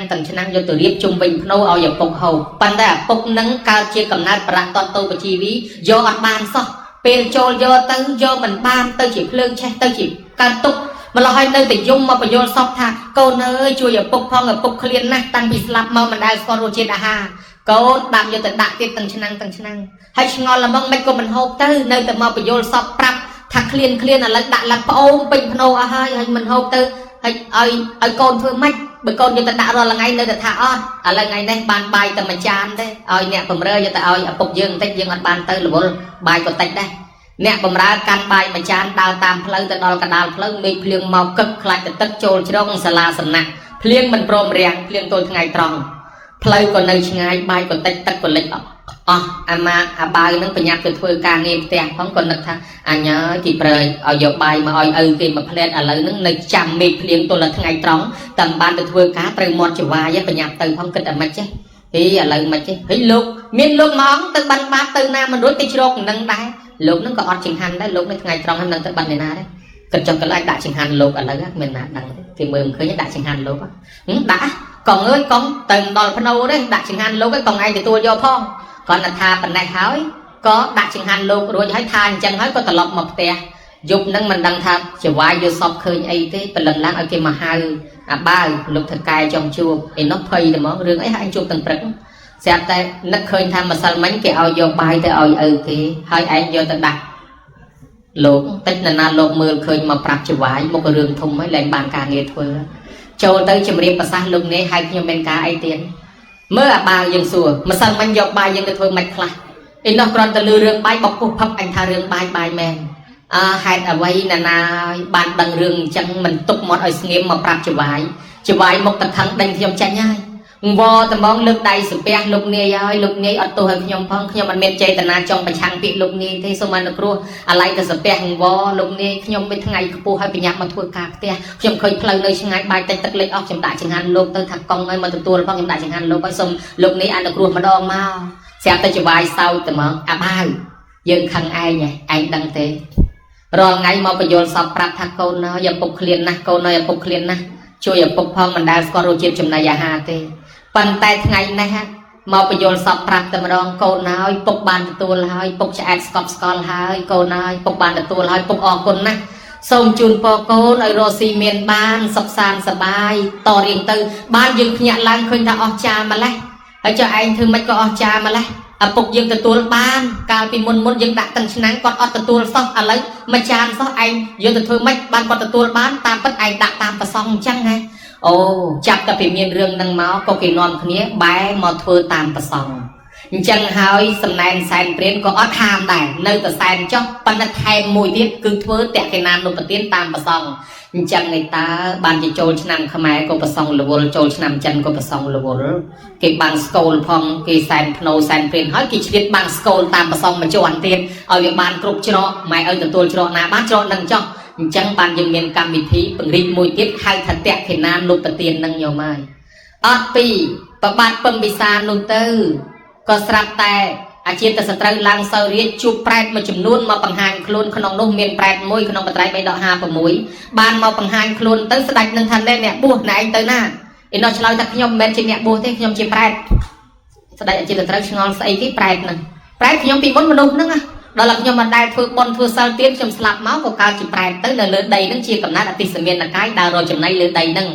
យកទៅរៀបជុំវិញភ្នូឲ្យឪពុកហូបប៉ុន្តែឪពុកនឹងកើតជាកំណើតប្រាក់តតូបជីវីយកអត់បានសោះពេលចូលយកទៅយកមិនបានទៅជាភ្លើងឆេះទៅជាកើតទុកម្ល៉េះហើយនៅតែយំមកបញ្យល់សពថាកូនអើយជួយឪពុកផងឪពុកឃ្លានណាស់តាំងពីស្លាប់មកមិនដែលស្គាល់រសជាតិអាហារកូនដាំយកទៅដាក់ទៀតទាំងឆ្នាំងហើយឆ្ងល់ល្មងមិនក៏មិនហូបទៅនៅតែមកបញ្យល់សពប្រាប់ថាឃ្លានឥឡូវដាក់ឡាក់ប្អូនពេញភ្នោអស់ហើយមិនហូបទៅហើយឲ្យកូនធ្វើម៉េចបើកូនយកទៅដាក់រាល់ថ្ងៃនៅតែថាអត់ឥឡូវថ្ងៃនេះបានបាយតែមួយចានទេឲ្យអ្នកបំរើយកទៅឲ្យឪពុកយើងបន្តិចយើងអត់បានទៅរវល់បាយក៏តិចដែរអ្នកបំរើកាន់បាយមួយចានដើរតាមផ្លូវទៅដល់កណ្ដាលផ្លូវមេឃភ្លៀងមកកឹកខ្លាច់ទៅទឹកចូលជ្រងសាលាសំណាក់ភ្លៀងមិនព្រមរាំងភ្លៀងទល់ថ្ងៃត្រង់ផ្លូវក៏នៅឆ្ងាយបាយក៏តិចទឹកក៏លិចអស់អាបាវនឹងប្រញាប់ទៅធ្វើការងារផ្ទះផងក៏នឹកថាអញទីប្រើឲ្យយកបាយមកឲ្យឪគេមកផ្លែតឥឡូវនឹងនៅចាំមេឃភ្លៀងទល់ថ្ងៃត្រង់តែបានទៅធ្វើការត្រូវមាត់ចវាយប្រញាប់ទៅផងគិតតែមិនចេះឥឡូវមិនចេះលោកមានលោកមកទៅបានបាត់ទៅណាមិនរួចទៅជ្រកនឹងដែរលោកនឹងក៏អត់ចង្ហាន់ដែរលោកនៅថ្ងៃត្រង់ហ្នឹងទៅបាត់ឯណាដែរគិតចង់កន្លែងដាក់ចង្ហាន់លោកឥឡូវគ្មានណាដឹងទេគេមើលមិនឃើញដាក់ចង្ហាន់លោកដាក់កងអើយកងទៅដល់ភ្នូទេដាក់ចង្ហាន់លោកឯងកងឯងទទួលយកផងគាត់ថាប៉ុណ្ណេះហើយក៏ដាក់ចង្ហាន់លោករួចហើយថាអញ្ចឹងហើយក៏ត្រឡប់មកផ្ទះយប់ហ្នឹងមិនដឹងថាចវាយយកសពឃើញអីទេព្រលឹមឡើងឲ្យគេមកហៅអាបាវលោកថកែចង់ជួបឯនោះភ័យតែហ្មងរឿងអីហើយអញជួបទាំងព្រឹកស្រាប់តែនឹកឃើញថាម្សិលមិញគេឲ្យយកបាយទៅឲ្យឪគេហើយឯងយកទៅដាក់លោកតិចណាលោកមើលឃើញមកប្រាប់ចវាយមករឿងធំហើយលែងបានការងារធ្វើចូលទៅជំរាបប្រសាសន៍លោកនេះឲ្យខ្ញុំមានការអីទៀតមើលអាបាវយើងសួរម្សិលមិញយកបាយយើងទៅធ្វើមិនខ្លះឯនោះគ្រាន់តែលឺរឿងបាយបោកពុះផឹកអញថារឿងបាយមែនហេតុអ្វីណាបានដឹងរឿងអញ្ចឹងមិនទុកមាត់ឲ្យស្ងៀមមកប្រាប់ចវាយមកតខឹងដេញខ្ញុំចាញ់ហើយវតែហ្មងលើកដៃសំពះលោកនាយហើយលោកនាយអត់ទោសឲ្យខ្ញុំផងខ្ញុំអត់មានចេតនាចង់ប្រឆាំងពាក្យលោកនាយទេសូមអនុគ្រោះអាឡ័យទៅសំពះលោកនាយខ្ញុំមានថ្ងៃខ្ពស់ហើយប្រញាប់មកធ្វើការផ្ទះខ្ញុំឃើញផ្លូវនៅឆ្ងាយបាយតិចទឹកលិចអស់ខ្ញុំដាក់ចង្ហាន់លោកទៅថាកង់ឲ្យមកទទួលផងខ្ញុំដាក់ចង្ហាន់លោកឲ្យសូមលោកនាយអនុគ្រោះម្ដងមកស្រាប់តែចវាយសោតតែហ្មងអាបាវយើងខឹងឯងដឹងទេរាល់ថ្ងៃមកបញ្យល់សពប្រាប់ថាកូនឲ្យឪពុកឃ្លានណាស់កូនឲ្យឪពុកឃ្លានណាស់ជួយឪពុកផងមិនដែលស្គាល់រសជាតិចំណីអាហារទេប៉ុន្តែថ្ងៃនេះមកបញ្យល់សពប្រាប់តែម្ដងកូនហើយពុកបានទទួលហើយពុកឆ្អែតស្កប់ស្កល់ហើយកូនហើយពុកបានទទួលហើយពុកអរគុណណាស់សូមជូនពរកូនឲ្យរស់ស៊ីមានបានសុខសាន្តសប្បាយតរៀងទៅបានយើងភ្ញាក់ឡើងឃើញថាអស់ចាម្លេះហើយចុះឯងធ្វើម៉េចក៏អស់ចាម្លេះឪពុកយើងទទួលបានកាលពីមុនយើងដាក់ទាំងឆ្នាំងគាត់អត់ទទួលសោះឥឡូវមួយចានសោះឯងយើងទៅធ្វើម៉េចបានគាត់ទទួលបានតាមពិតឯងដាក់តាមប្រសងអញ្ចឹងហ៎អូចាប់តែពីមានរឿងហ្នឹងមកក៏គេនាំគ្នាបែរមកធ្វើតាមប្រសងអញ្ចឹងហើយសំណែនសែនព្រានក៏អត់ហាមដែរនៅតែសែនចុះប៉ុន្តែថែមមួយទៀតគឺធ្វើតក្កិណានុបទានតាមប្រសងអញ្ចឹងឯតើបានជាចូលឆ្នាំខ្មែរក៏ប្រសងរវល់ចូលឆ្នាំចិនក៏ប្រសងរវល់គេបានស្គលផងគេសែនភ្នោសែនព្រានហើយគេឆ្លៀតបានស្គលតាមប្រសងមួយជាន់ទៀតឲ្យវាបានគ្រប់ច្រកម៉ែឲ្យទទួលច្រកណាបានច្រកនឹងចុះអញ្ចឹងបានយើងមានកម្មវិធីពង្រីកមួយទៀតហៅថាតក្កិណានុបទាននឹងយកមកអត់ពីប្របាទពឹងពិសានោះទៅក៏ស្រាប់តែអាជាតសត្រូវឡើងសោរាជជួបប្រែតមួយចំនួនមកបង្ហាញខ្លួនក្នុងនោះមានប្រែតមួយក្នុងបត្រៃ3-56បានមកបង្ហាញខ្លួនទៅស្ដេចនឹងថាអ្នកបួសណែឯងទៅណាឯនោះឆ្លើយថាខ្ញុំមិនមែនជាអ្នកបួសទេខ្ញុំជាប្រែតស្ដេចអាជាតត្រូវឆ្ងល់ស្អីគេប្រែតហ្នឹងប្រែតខ្ញុំពីមុនមនុស្សហ្នឹងដល់តែខ្ញុំមិនដែលធ្វើបុណ្យធ្វើសិលទានខ្ញុំស្លាប់មកក៏កើតជាប្រែតទៅនៅលើដីហ្នឹងជាកំណត់អតិសមានកាយដើររកចំណៃលើដីហ្នឹង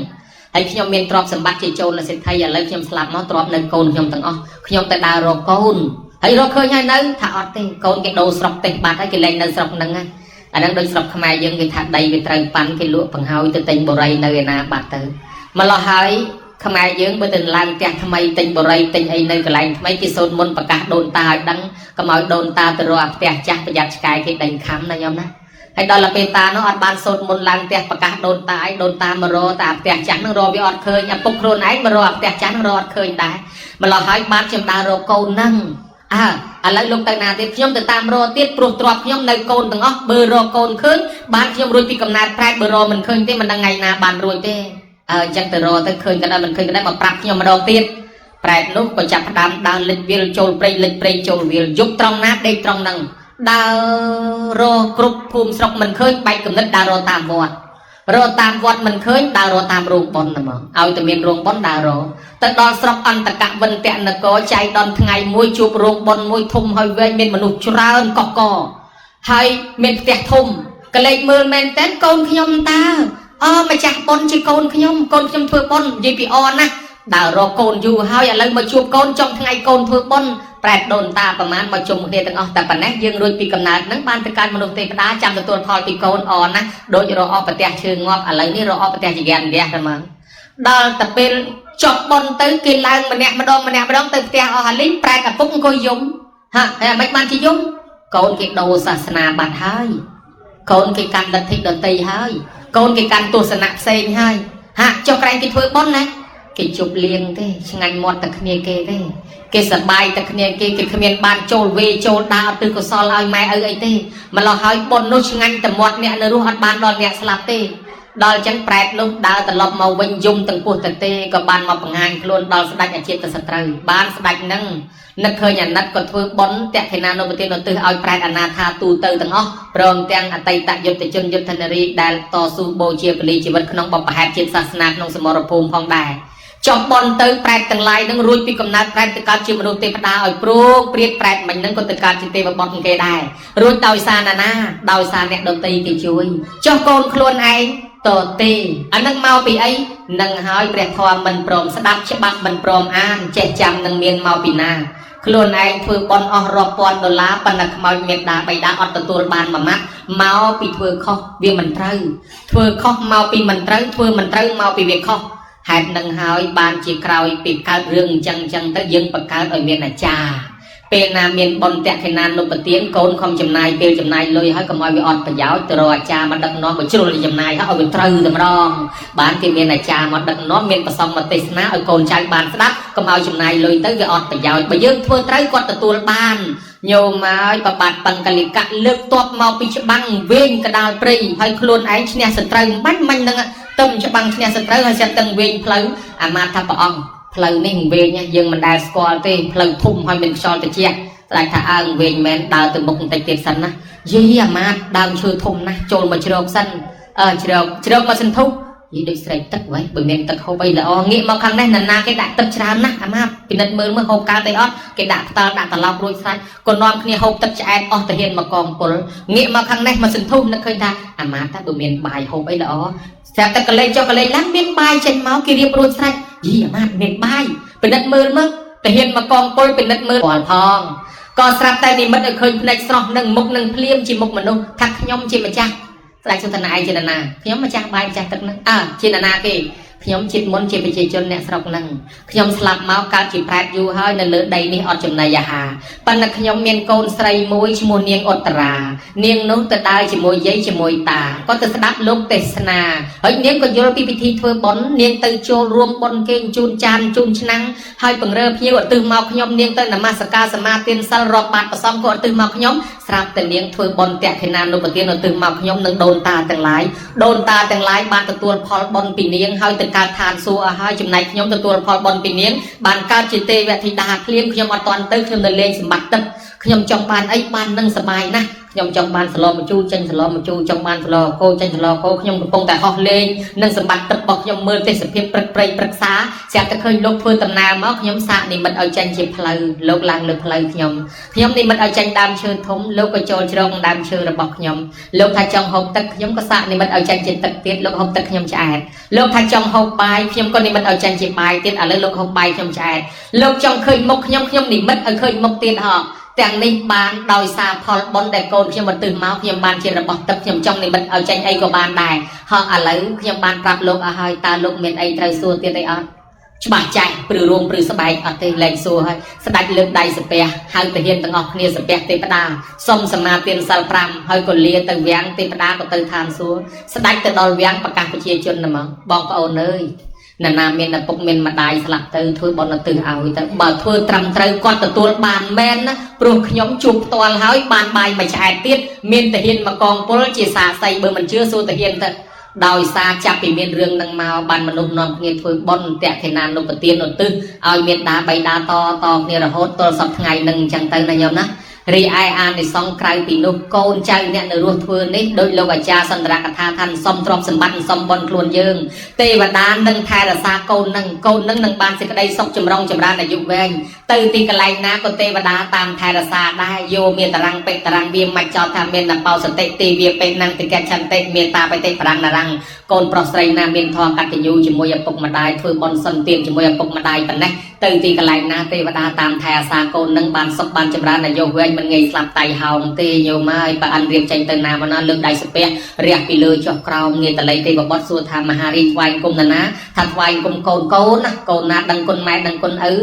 ហើយខ្ញុំមានទ្រព្យសម្បត្តិជាចូលនៅសេដ្ឋីឥឡូវខ្ញុំស្លាប់មកទ្រព្យនៅកូនខ្ញុំទាំងអស់ខ្ញុំទៅដើររកកូនហើយរកឃើញហើយនៅថាអត់ទេកូនគេដូរស្រុកទេបាត់ហើយគេលែងនៅស្រុកហ្នឹងហើយអាហ្នឹងដូចស្រុកខ្មែរយើងគេថាដីវាត្រូវប៉ាន់គេលក់បង្ហើយទៅទិញបរិយនៅឯណាបាត់ទៅម្ល៉េះហើយខ្មែរយើងបើទៅឡើងផ្ទះថ្មីទិញបរិយទិញអីនៅកន្លែងថ្មីគេសូត្រមុនប្រកាសដូនតាឲ្យដឹងកុំឲ្យដូនតាទៅរកអាផ្ទះចាស់ប្រយ័ត្នឆ្កែគេដេញខំណាញោមណាហើយដល់ពេលតានោះអត់បានសូត្រមុនឡើងផ្ទះប្រកាសដូនតាឯងដូនតាមករកតាផ្ទះចាស់នឹងរកវាអត់ឃើញឪពុកខ្លួនឯងមករកផ្ទះចាស់នឹងរកអត់ឃើញដែរម្ល៉េះហើយបានខ្ញុំដើររកកូនហ្នឹង ឥឡូវលោកទៅណាទៀតខ្ញុំទៅតាមរកទៀតព្រោះទ្របខ្ញុំនៅកូនទាំងអស់បើរកកូនឃើញបានខ្ញុំរួចពីកំណើតប្រែតបើរកមិនឃើញទេមិនដឹងថ្ងៃណាបានរួចទេអញ្ចឹងទៅរកទៅឃើញក៏ដែរមិនឃើញក៏ដែរមកប្រាប់ខ្ញុំម្ដងទៀតប្រែតនោះក៏ចាប់ផ្ដើមដើរលិចវាលចូលព្រៃលិចព្រៃចូលវាលយប់ត្រង់ណាដេកត្រង់ហ្នឹងដើររកគ្រប់ភូមិស្រុកមិនឃើញបែកកំណត់ដើររកតាមវត្តរកតាមវត្តមិនឃើញដើររកតាមរោងប៉ុនហ្មងឲ្យតែមានរោងប៉ុនដើររកទៅដល់ស្រុកអន្តកវិន្ទនគរចៃដន្យថ្ងៃមួយជួបរោងប៉ុនមួយធំហើយវែងមានមនុស្សច្រើនកកកហើយមានផ្ទះធំកលេចមើលមែនតើកូនខ្ញុំតើម្ចាស់ប៉ុនជាកូនខ្ញុំធ្វើប៉ុននិយាយពីអណាដើររកកូនយូរហើយឥឡូវមកជួបកូនចំថ្ងៃកូនធ្វើប៉ុនប្រែតដូនតាប្រមាណមកជុំគ្នាទាំងអស់តែប៉ុណ្ណេះយើងរួចពីកំណើតហ្នឹងបានទៅកើតមនុស្សទេវតាចាំទទួលផលពីកូនអណាដូចរកអបប្រទះឈើងាប់ឥឡូវនេះរកអបប្រទះជាយ៉ាងរះតែមកដល់តែពេលចប់ប៉ុនទៅគេឡើងម្នាក់ម្ដងទៅផ្ទះអស់ហើយលីងប្រែតឪពុកអង្គុយយំហើយមិនបានជាយំកូនគេដូរសាសនាបាត់ហើយកូនគេកាន់លទ្ធិដតីហើយកូនគេកាន់ទស្សនៈផ្សេងហើយចុះក្រែងគេធ្វើប៉ុនណាគេជប់លៀងទេឆ្ងាញ់មាត់តែគ្នាគេទេគេសប្បាយតែគ្នាគេគ្មានបានចូលវេចូលដើរទិសកុសលឲ្យម៉ែឪអីទេម្ល៉េះហើយប៉ុននោះឆ្ងាញ់តែមាត់អ្នកនៅរស់អត់បានដល់អ្នកស្លាប់ទេដល់អញ្ចឹងប្រែតនោះដើរត្រឡប់មកវិញយំទាំងពោះទៅទេក៏បានមកបង្ហាញខ្លួនដល់ស្ដេចអជាតសត្រូវបានស្ដេចនឹងនឹកឃើញអាណិតក៏ធ្វើប៉ុនតេខេណានុប្រទានឧទ្ទិសឲ្យប្រែតអនាថាទូទៅទាំងអស់ព្រមទាំងអតីតយុទ្ធជនយុទ្ធនារីដែលតស៊ូបូជាពលីជីវិតក្នុងបបហេតុជាតិសាសនាក្នុងសមរភូមិផងដែរចប់ប៉ុនទៅប្រែតទាំងឡាយនឹងរួចពីកំណើតប្រែតទៅកើតជាមនុស្សទេវតាឲ្យព្រោងព្រាតប្រែតមិញនឹងក៏ទៅកើតជាទេវបុត្រគេដែររួចដោយសារណាដោយសារអ្នកដតីគេជួយចុះកូនខ្លួនឯងតទេអានឹងមកពីអីនឹងហើយព្រះធម៌មិនព្រមស្ដាប់ច្បាប់មិនព្រមអានចេះចាំនឹងមានមកពីណាខ្លួនឯងធ្វើប៉ុនអស់រាប់ពាន់ដុល្លារប៉ុន្តែខ្មោចមេដាបៃតាអត់ទទួលបានមួយម៉ាក់មកពីធ្វើខុសវាមិនត្រូវធ្វើខុសមកពីមិនត្រូវធ្វើមិនត្រូវមកពីវាខុសហេតុនឹងហើយបានជាក្រោយពីកើតរឿងអញ្ចឹងទៅយើងបង្កើតឲ្យមានអាចារ្យពេលណាមានបុណ្យតេខេណានុប្រទានកូនខំចំណាយពេលចំណាយលុយហើយកុំឲ្យវាអត់ប្រយោជន៍ទៅរកអាចារ្យមកដឹកនាំមកជ្រុលចំណាយហើយឲ្យវាត្រូវតែម្ដងបានគេមានអាចារ្យមកដឹកនាំមានប្រសំមកទេសនាឲ្យកូនចៅបានស្ដាប់កុំឲ្យចំណាយលុយទៅវាអត់ប្រយោជន៍បើយើងធ្វើត្រូវគាត់ទទួលបានញោមហើយបបាត់បង្កលិកៈលើកទ័ពមកពីច្បាំងវែងកដាលព្រៃហើយខ្លួនឯងឈ្នះសត្រូវបាញ់នឹងទៅច្បាំងឈ្នះសត្រូវហើយសិតទាំងវែងផ្លូវអាមាត្យថាព្រះអង្គផ្លូវនេះវែងយើងមិនដែលស្គាល់ទេផ្លូវធំហើយមានខ្យល់ត្រជាក់ស្ដេចថាអើវែងមែនដើរទៅមុខបន្តិចទៀតសិនណាយីអាមាត្យដើមឈើធំណាស់ចូលមកជ្រកសិនជ្រកមកសិនធុយីដូចស្រែកទឹកវិញបើមានទឹកហូបអីល្អងាកមកខាងនេះណាគេដាក់ទឹកច្រើនណាស់អាមាត្យពិនិត្យមើលហូបកើតអីអត់គេដាក់ផ្ដាល់ដាក់ត្រឡប់រួចស្រេចក៏នាំគ្នាហូបទឹកឆ្អែតអស់ទៅហ៊ានមកកងពលងាកមកខាងនេះមកសិនធុនឹកឃើញថាអាមាត្យតែបើមានបាយហូបអីល្អស្រាប់តែកលេចចុះកលេចឡើងមានបាយចេញមកគេរៀបរួចស្រេចយីអាមាត្យមានបាយពិនិត្យមើលមកទៅហ៊ានមកកងពលពិនិត្យមើលរាល់ផងក៏ស្រាប់តែនិមិត្តឲ្យឃើញភ្នែកស្រស់នឹងមុខនឹងភ្លាមជាមុខមនុស្សថាខ្ញុំជាម្ចាស់ស្ដេចសុទ្ធនាឯងជានរណាខ្ញុំម្ចាស់បាយម្ចាស់ទឹកនឹងជានរណាគេខ្ញុំជាតិមុនជាប្រជាជនអ្នកស្រុកនឹងខ្ញុំស្លាប់មកកើតជាប្រែតយូរហើយនៅលើដីនេះអត់ចំណីអាហារប៉ុន្តែខ្ញុំមានកូនស្រីមួយឈ្មោះនាងឧត្តរានាងនោះទៅដើរជាមួយយាយជាមួយតាក៏ទៅស្ដាប់លោកទេសនាហើយនាងក៏យល់ពីពិធីធ្វើបុណ្យនាងទៅចូលរួមបុណ្យគេជូនចានជូនឆ្នាំងហើយបង្រើភ្ញៀវឧទ្ទិសមកខ្ញុំនាងទៅនមស្ការសមាទានសិលរាប់បាតប្រសំក៏ឧទ្ទិសមកខ្ញុំស្រាប់តែនាងធ្វើបុណ្យតេខេណានុប្រទានឧទ្ទិសមកខ្ញុំនឹងដូនតាទាំងឡាយបានទទួលផលបុណ្យពីនាងហើយទៅកើតឋានសួគ៌ឲ្យហើយចំណែកខ្ញុំទទួលផលបុណ្យពីនាងបានកើតជាទេវធីតាភ្លាមខ្ញុំអត់ទាន់ទៅខ្ញុំនៅលេងសម្បត្តិទឹកខ្ញុំចង់បានអីបាននឹងសប្បាយណាស់ខ្ញុំចង់បានសឡមជូរចេញសឡមជូរចង់បានសឡកោចេញសឡកោខ្ញុំកំពុងតែហោះលេងនឹងសម្បត្តិទឹករបស់ខ្ញុំមើលទេសភាពព្រឹកព្រៃព្រឹក្សាស្រាប់តែឃើញលោកធ្វើដំណើរមកខ្ញុំសាកនិមិត្តឲ្យចេញជាផ្លូវលោកឡើងលើផ្លូវខ្ញុំនិមិត្តឲ្យចេញដើមឈើធំលោកក៏ចូលជ្រកដើមឈើរបស់ខ្ញុំលោកថាចង់ហូបទឹកខ្ញុំក៏សាកនិមិត្តឲ្យចេញជាទឹកទៀតលោកហូបទឹកខ្ញុំឆ្អែតលោកថាចង់ហូបបាយខ្ញុំក៏និមិត្តឲ្យចេញជាបាយទៀតឥឡូវលោកហូបបាយខ្ញុំឆ្អែតលោកចង់ឃើញមុខខ្ញុំនិមិត្តឲ្យឃើញមុខទៀតហ៎ទាំងនេះបានដោយសារផលបុណ្យដែលកូនខ្ញុំបន្ទិសមកខ្ញុំបានជារបស់ទឹកខ្ញុំចង់និមិត្តឲ្យចេញអីក៏បានដែរហើយឥឡូវខ្ញុំបានប្រាប់លោកឲ្យហើយតើលោកមានអីត្រូវសួរទៀតអីអត់ច្បាស់ចាស់ព្រឺរួមព្រឺស្បែកអត់ទេលែងសួរហើយស្ដេចលើកដៃសាពះហៅទាហានទាំងអស់គ្នាសាពះទេវតាសុំសមាទានសិល5ហើយក៏លាទៅវាំងទេវតាក៏ទៅឋានសួគ៌ស្ដេចទៅដល់វាំងប្រកាសប្រជាជនហ្មងបងប្អូនអើយ ណាមានតែពុកមានម្ដាយស្លាប់ទៅធ្វើបន់ទៅឲ្យទៅបើធ្វើត្រឹមត្រូវគាត់ទទួលបានមែនណាព្រោះខ្ញុំជួបផ្ទាល់ហើយបានបាយមួយឆ្អែតទៀតមានតាហ៊ានមកកងពលជាសាស័យបើមិនជឿសួរតាហ៊ានទៅដោយសារចាប់ពីមានរឿងនឹងមកបានមនុស្សនាំគ្នាធ្វើបន់តេខេណានុពទានឧទ្ទិសឲ្យមានដាបៃតាតគ្នារហូតទល់សពថ្ងៃនឹងអញ្ចឹងទៅណាញោមណារីឯអានិសង្ឃក្រៅពីនោះកូនចៅអ្នកនៅរស់ធ្វើនេះដោយលោកអាចារ្យសន្ទរកថាថាសុំទ្រព្យសម្បត្តិសុំបន់ខ្លួនយើងទេវតានឹងថែរក្សាកូននឹងបានសេចក្តីសុខចម្រុងចម្រើនអាយុវែងទៅទីកន្លែងណាក៏ទេវតាតាមថែរក្សាដែរយោមានតារាងពេកតារាងវាមិនចោតថាមានតែបោសតិទេវាពេកនឹងតិកឆន្តិមានតាបតិប្រាំងតារាងកូនប្រុសស្រីណាមានធម៌កតញ្ញូជាមួយឪពុកម្ដាយធ្វើបន់សន្តានជាមួយឪពុកម្ដាយប៉ុណ្ណេះទៅទីកន្លែងណាទេវតាតាមថែរក្សាកូននឹងបានសុខបានចម្រើនអាយុវែងមិនងាយស្លាប់តៃហោងទេយោម៉ើយបើអិនរៀបចេញទៅណាមកណាលើកដៃស្ពះរះពីលើចុះក្រោមងាយតលៃទេវបុត្រសួរថាមហារីថ្វាយគុំណាថាថ្វាយគុំកូនណាកូនណាដឹងគុណម៉ែដឹងគុណឪ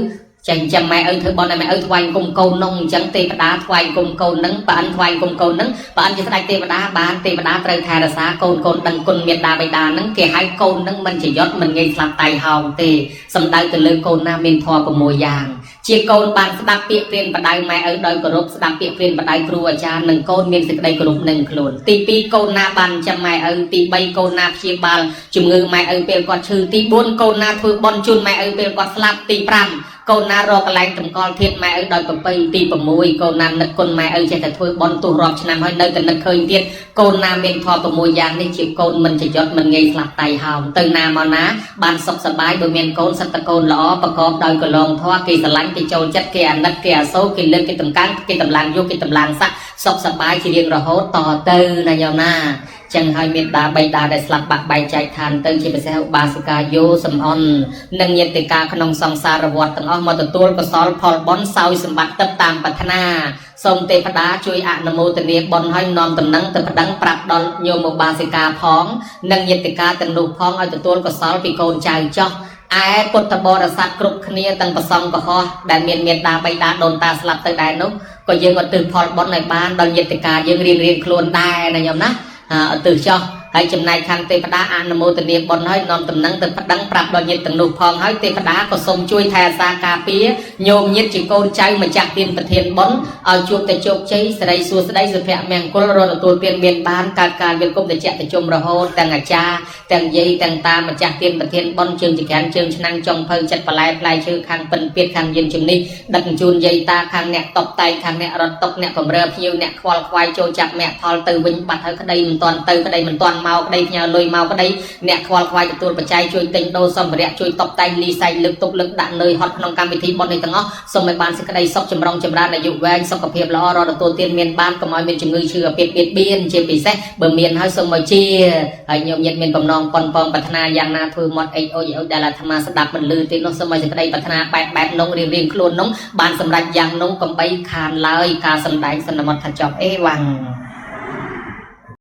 ចាញ់ចាំម៉ែឪធ្វើបន់ឲ្យម៉ែឪថ្វាយគុំកូននងអញ្ចឹងទេវតាថ្វាយគុំកូននឹងបើអិនថ្វាយគុំកូននឹងបើអិនជាស្ដេចទេវតាបានទេវតាត្រូវថែរក្សាកូនដឹងគុណមេត្តាបិតានឹងគេហៅកូននឹងមិនជាយត់មិនងាយស្លាប់តៃហោងទេសំដៅទៅលើកូនណាមានធម៌6យ៉ាងជាកូនបានស្ដាប់ពាក្យព្រានបដៅម៉ែឪដោយគោរពស្ដាប់ពាក្យព្រានបដៅគ្រូអាចារ្យនិងកូនមានសេចក្តីគោរពនឹងខ្លួនទី2កូនណាបានចាំម៉ែឪទី3កូនណាព្យាបាលជំងឺម៉ែឪពេលគាត់ឈឺទី4កូនណាធ្វើបន់ជូនម៉ែឪពេលគាត់ស្លាប់ទី5កូនណារកកន្លែងតម្កល់ធាតុម៉ែឪដោយប្រពៃទី6កូនណានឹកគុណម៉ែឪចេះតែធ្វើបន់ទោះរាប់ឆ្នាំហើយនៅតែនឹកឃើញទៀតកូនណាមានធម៌6យ៉ាងនេះជាកូនមិនចយត់មិនងាយស្លាប់តៃហោងទៅណាមកណាបានសុខសប្បាយបើមានកូនសិតតកូនល្អប្រកបដោយកលងធម៌គេស្រឡាញ់គេចូលចិត្តគេអាណិតគេអាសូរគេលើកគេតម្កើងគេតម្លើងយកគេតម្លើងស័ក្តិសុខសប្បាយជារៀងរហូតតទៅណាញោមណាចឹងហើយមេត្តាបៃតាដែលស្លាប់បាក់បែកចែកឋានទៅជាពិសេសឧបាសិកាយោសំអននិងញាតិកាក្នុងសង្សារវដ្តទាំងអស់មកទទួលកុសលផលបុណ្យសោយសម្បត្តិទឹកតាមប្រាថ្នាសូមទេវតាជួយអនុមោទនាបុណ្យឲ្យនាំដំណឹងទៅប្តឹងប្រាប់ដល់ញោមឧបាសិកាផងនិងញាតិកាទាំងនោះផងឲ្យទទួលកុសលពីកូនចៅចោះឯពុទ្ធបរិស័ទគ្រប់គ្នាទាំងប្រសងកុហកដែលមានមេត្តាបៃតាដូនតាស្លាប់ទៅដែរនោះក៏យើងឧទ្ទិសផលបុណ្យឲ្យបានដល់ញាតិកាយើងរៀងខ្លួនដែរណាញោមណាឧទ្ទិសចោះហើយចំណែកខាងទេវតាអនុមោទនាបុណ្យឲ្យនាំដំណឹងទៅប្តឹងប្រាប់ដល់ញាតិទាំងនោះផងហើយទេវតាក៏សូមជួយថែរក្សាការពារញោមញាតិជាកូនចៅម្ចាស់ទានប្រធានបុណ្យឲ្យជួបតែជោគជ័យសិរីសួស្តីសុភមង្គលរកទទួលទានមានបានកើតការវិលគុំតិចតិជុំរហូតទាំងអាចារ្យទាំងយាយទាំងតាម្ចាស់ទានប្រធានបុណ្យជើងចក្រានជើងឆ្នាំងចុងភៅចិត្តបន្លែផ្លែឈើខាងពិនពៀតខាងយានជំនិះដឹកជញ្ជូនយាយតាខាងអ្នកតបតែងខាងអ្នករត់តុកអ្នកបំរើភ្ញៀវអ្នកខ្វល់ខ្វាយចូលចាប់អ្នកផលទៅវិញបាត់ហើយក្តីមិនទាន់ទៅក្តីមិនទាន់មកក្តីផ្ញើលុយមកក្តីអ្នកខ្វល់ខ្វាយទទួលបច្ច័យជួយទិញដូរសម្ភារៈជួយតបតែងលីស័យលើកទុកលើកដាក់នៅហត់ក្នុងកម្មវិធីបុណ្យនេះទាំងអស់សូមឲ្យបានសេចក្តីសុខចម្រុងចម្រើនអាយុវែងសុខភាពល្អរកទទួលទានមានបានកុំឲ្យមានជំងឺឈឺអាពាហ៍បៀតបៀនជាពិសេសបើមានហើយសូមឲ្យជាហើយញោមញាតិមានបំណងប៉ុនប៉ងប្រាថ្នាយ៉ាងណាធ្វើមាត់អេចអូចដែលអាត្មាស្ដាប់មិនលឺទេនោះសូមឲ្យសេចក្តីប្រាថ្នាបែបនងរៀងខ្លួននោះបានសម្រេចយ៉ាងនោះកំបីខានឡើយការសម្ដែងសន្មតថាចប់អេវ៉ាំង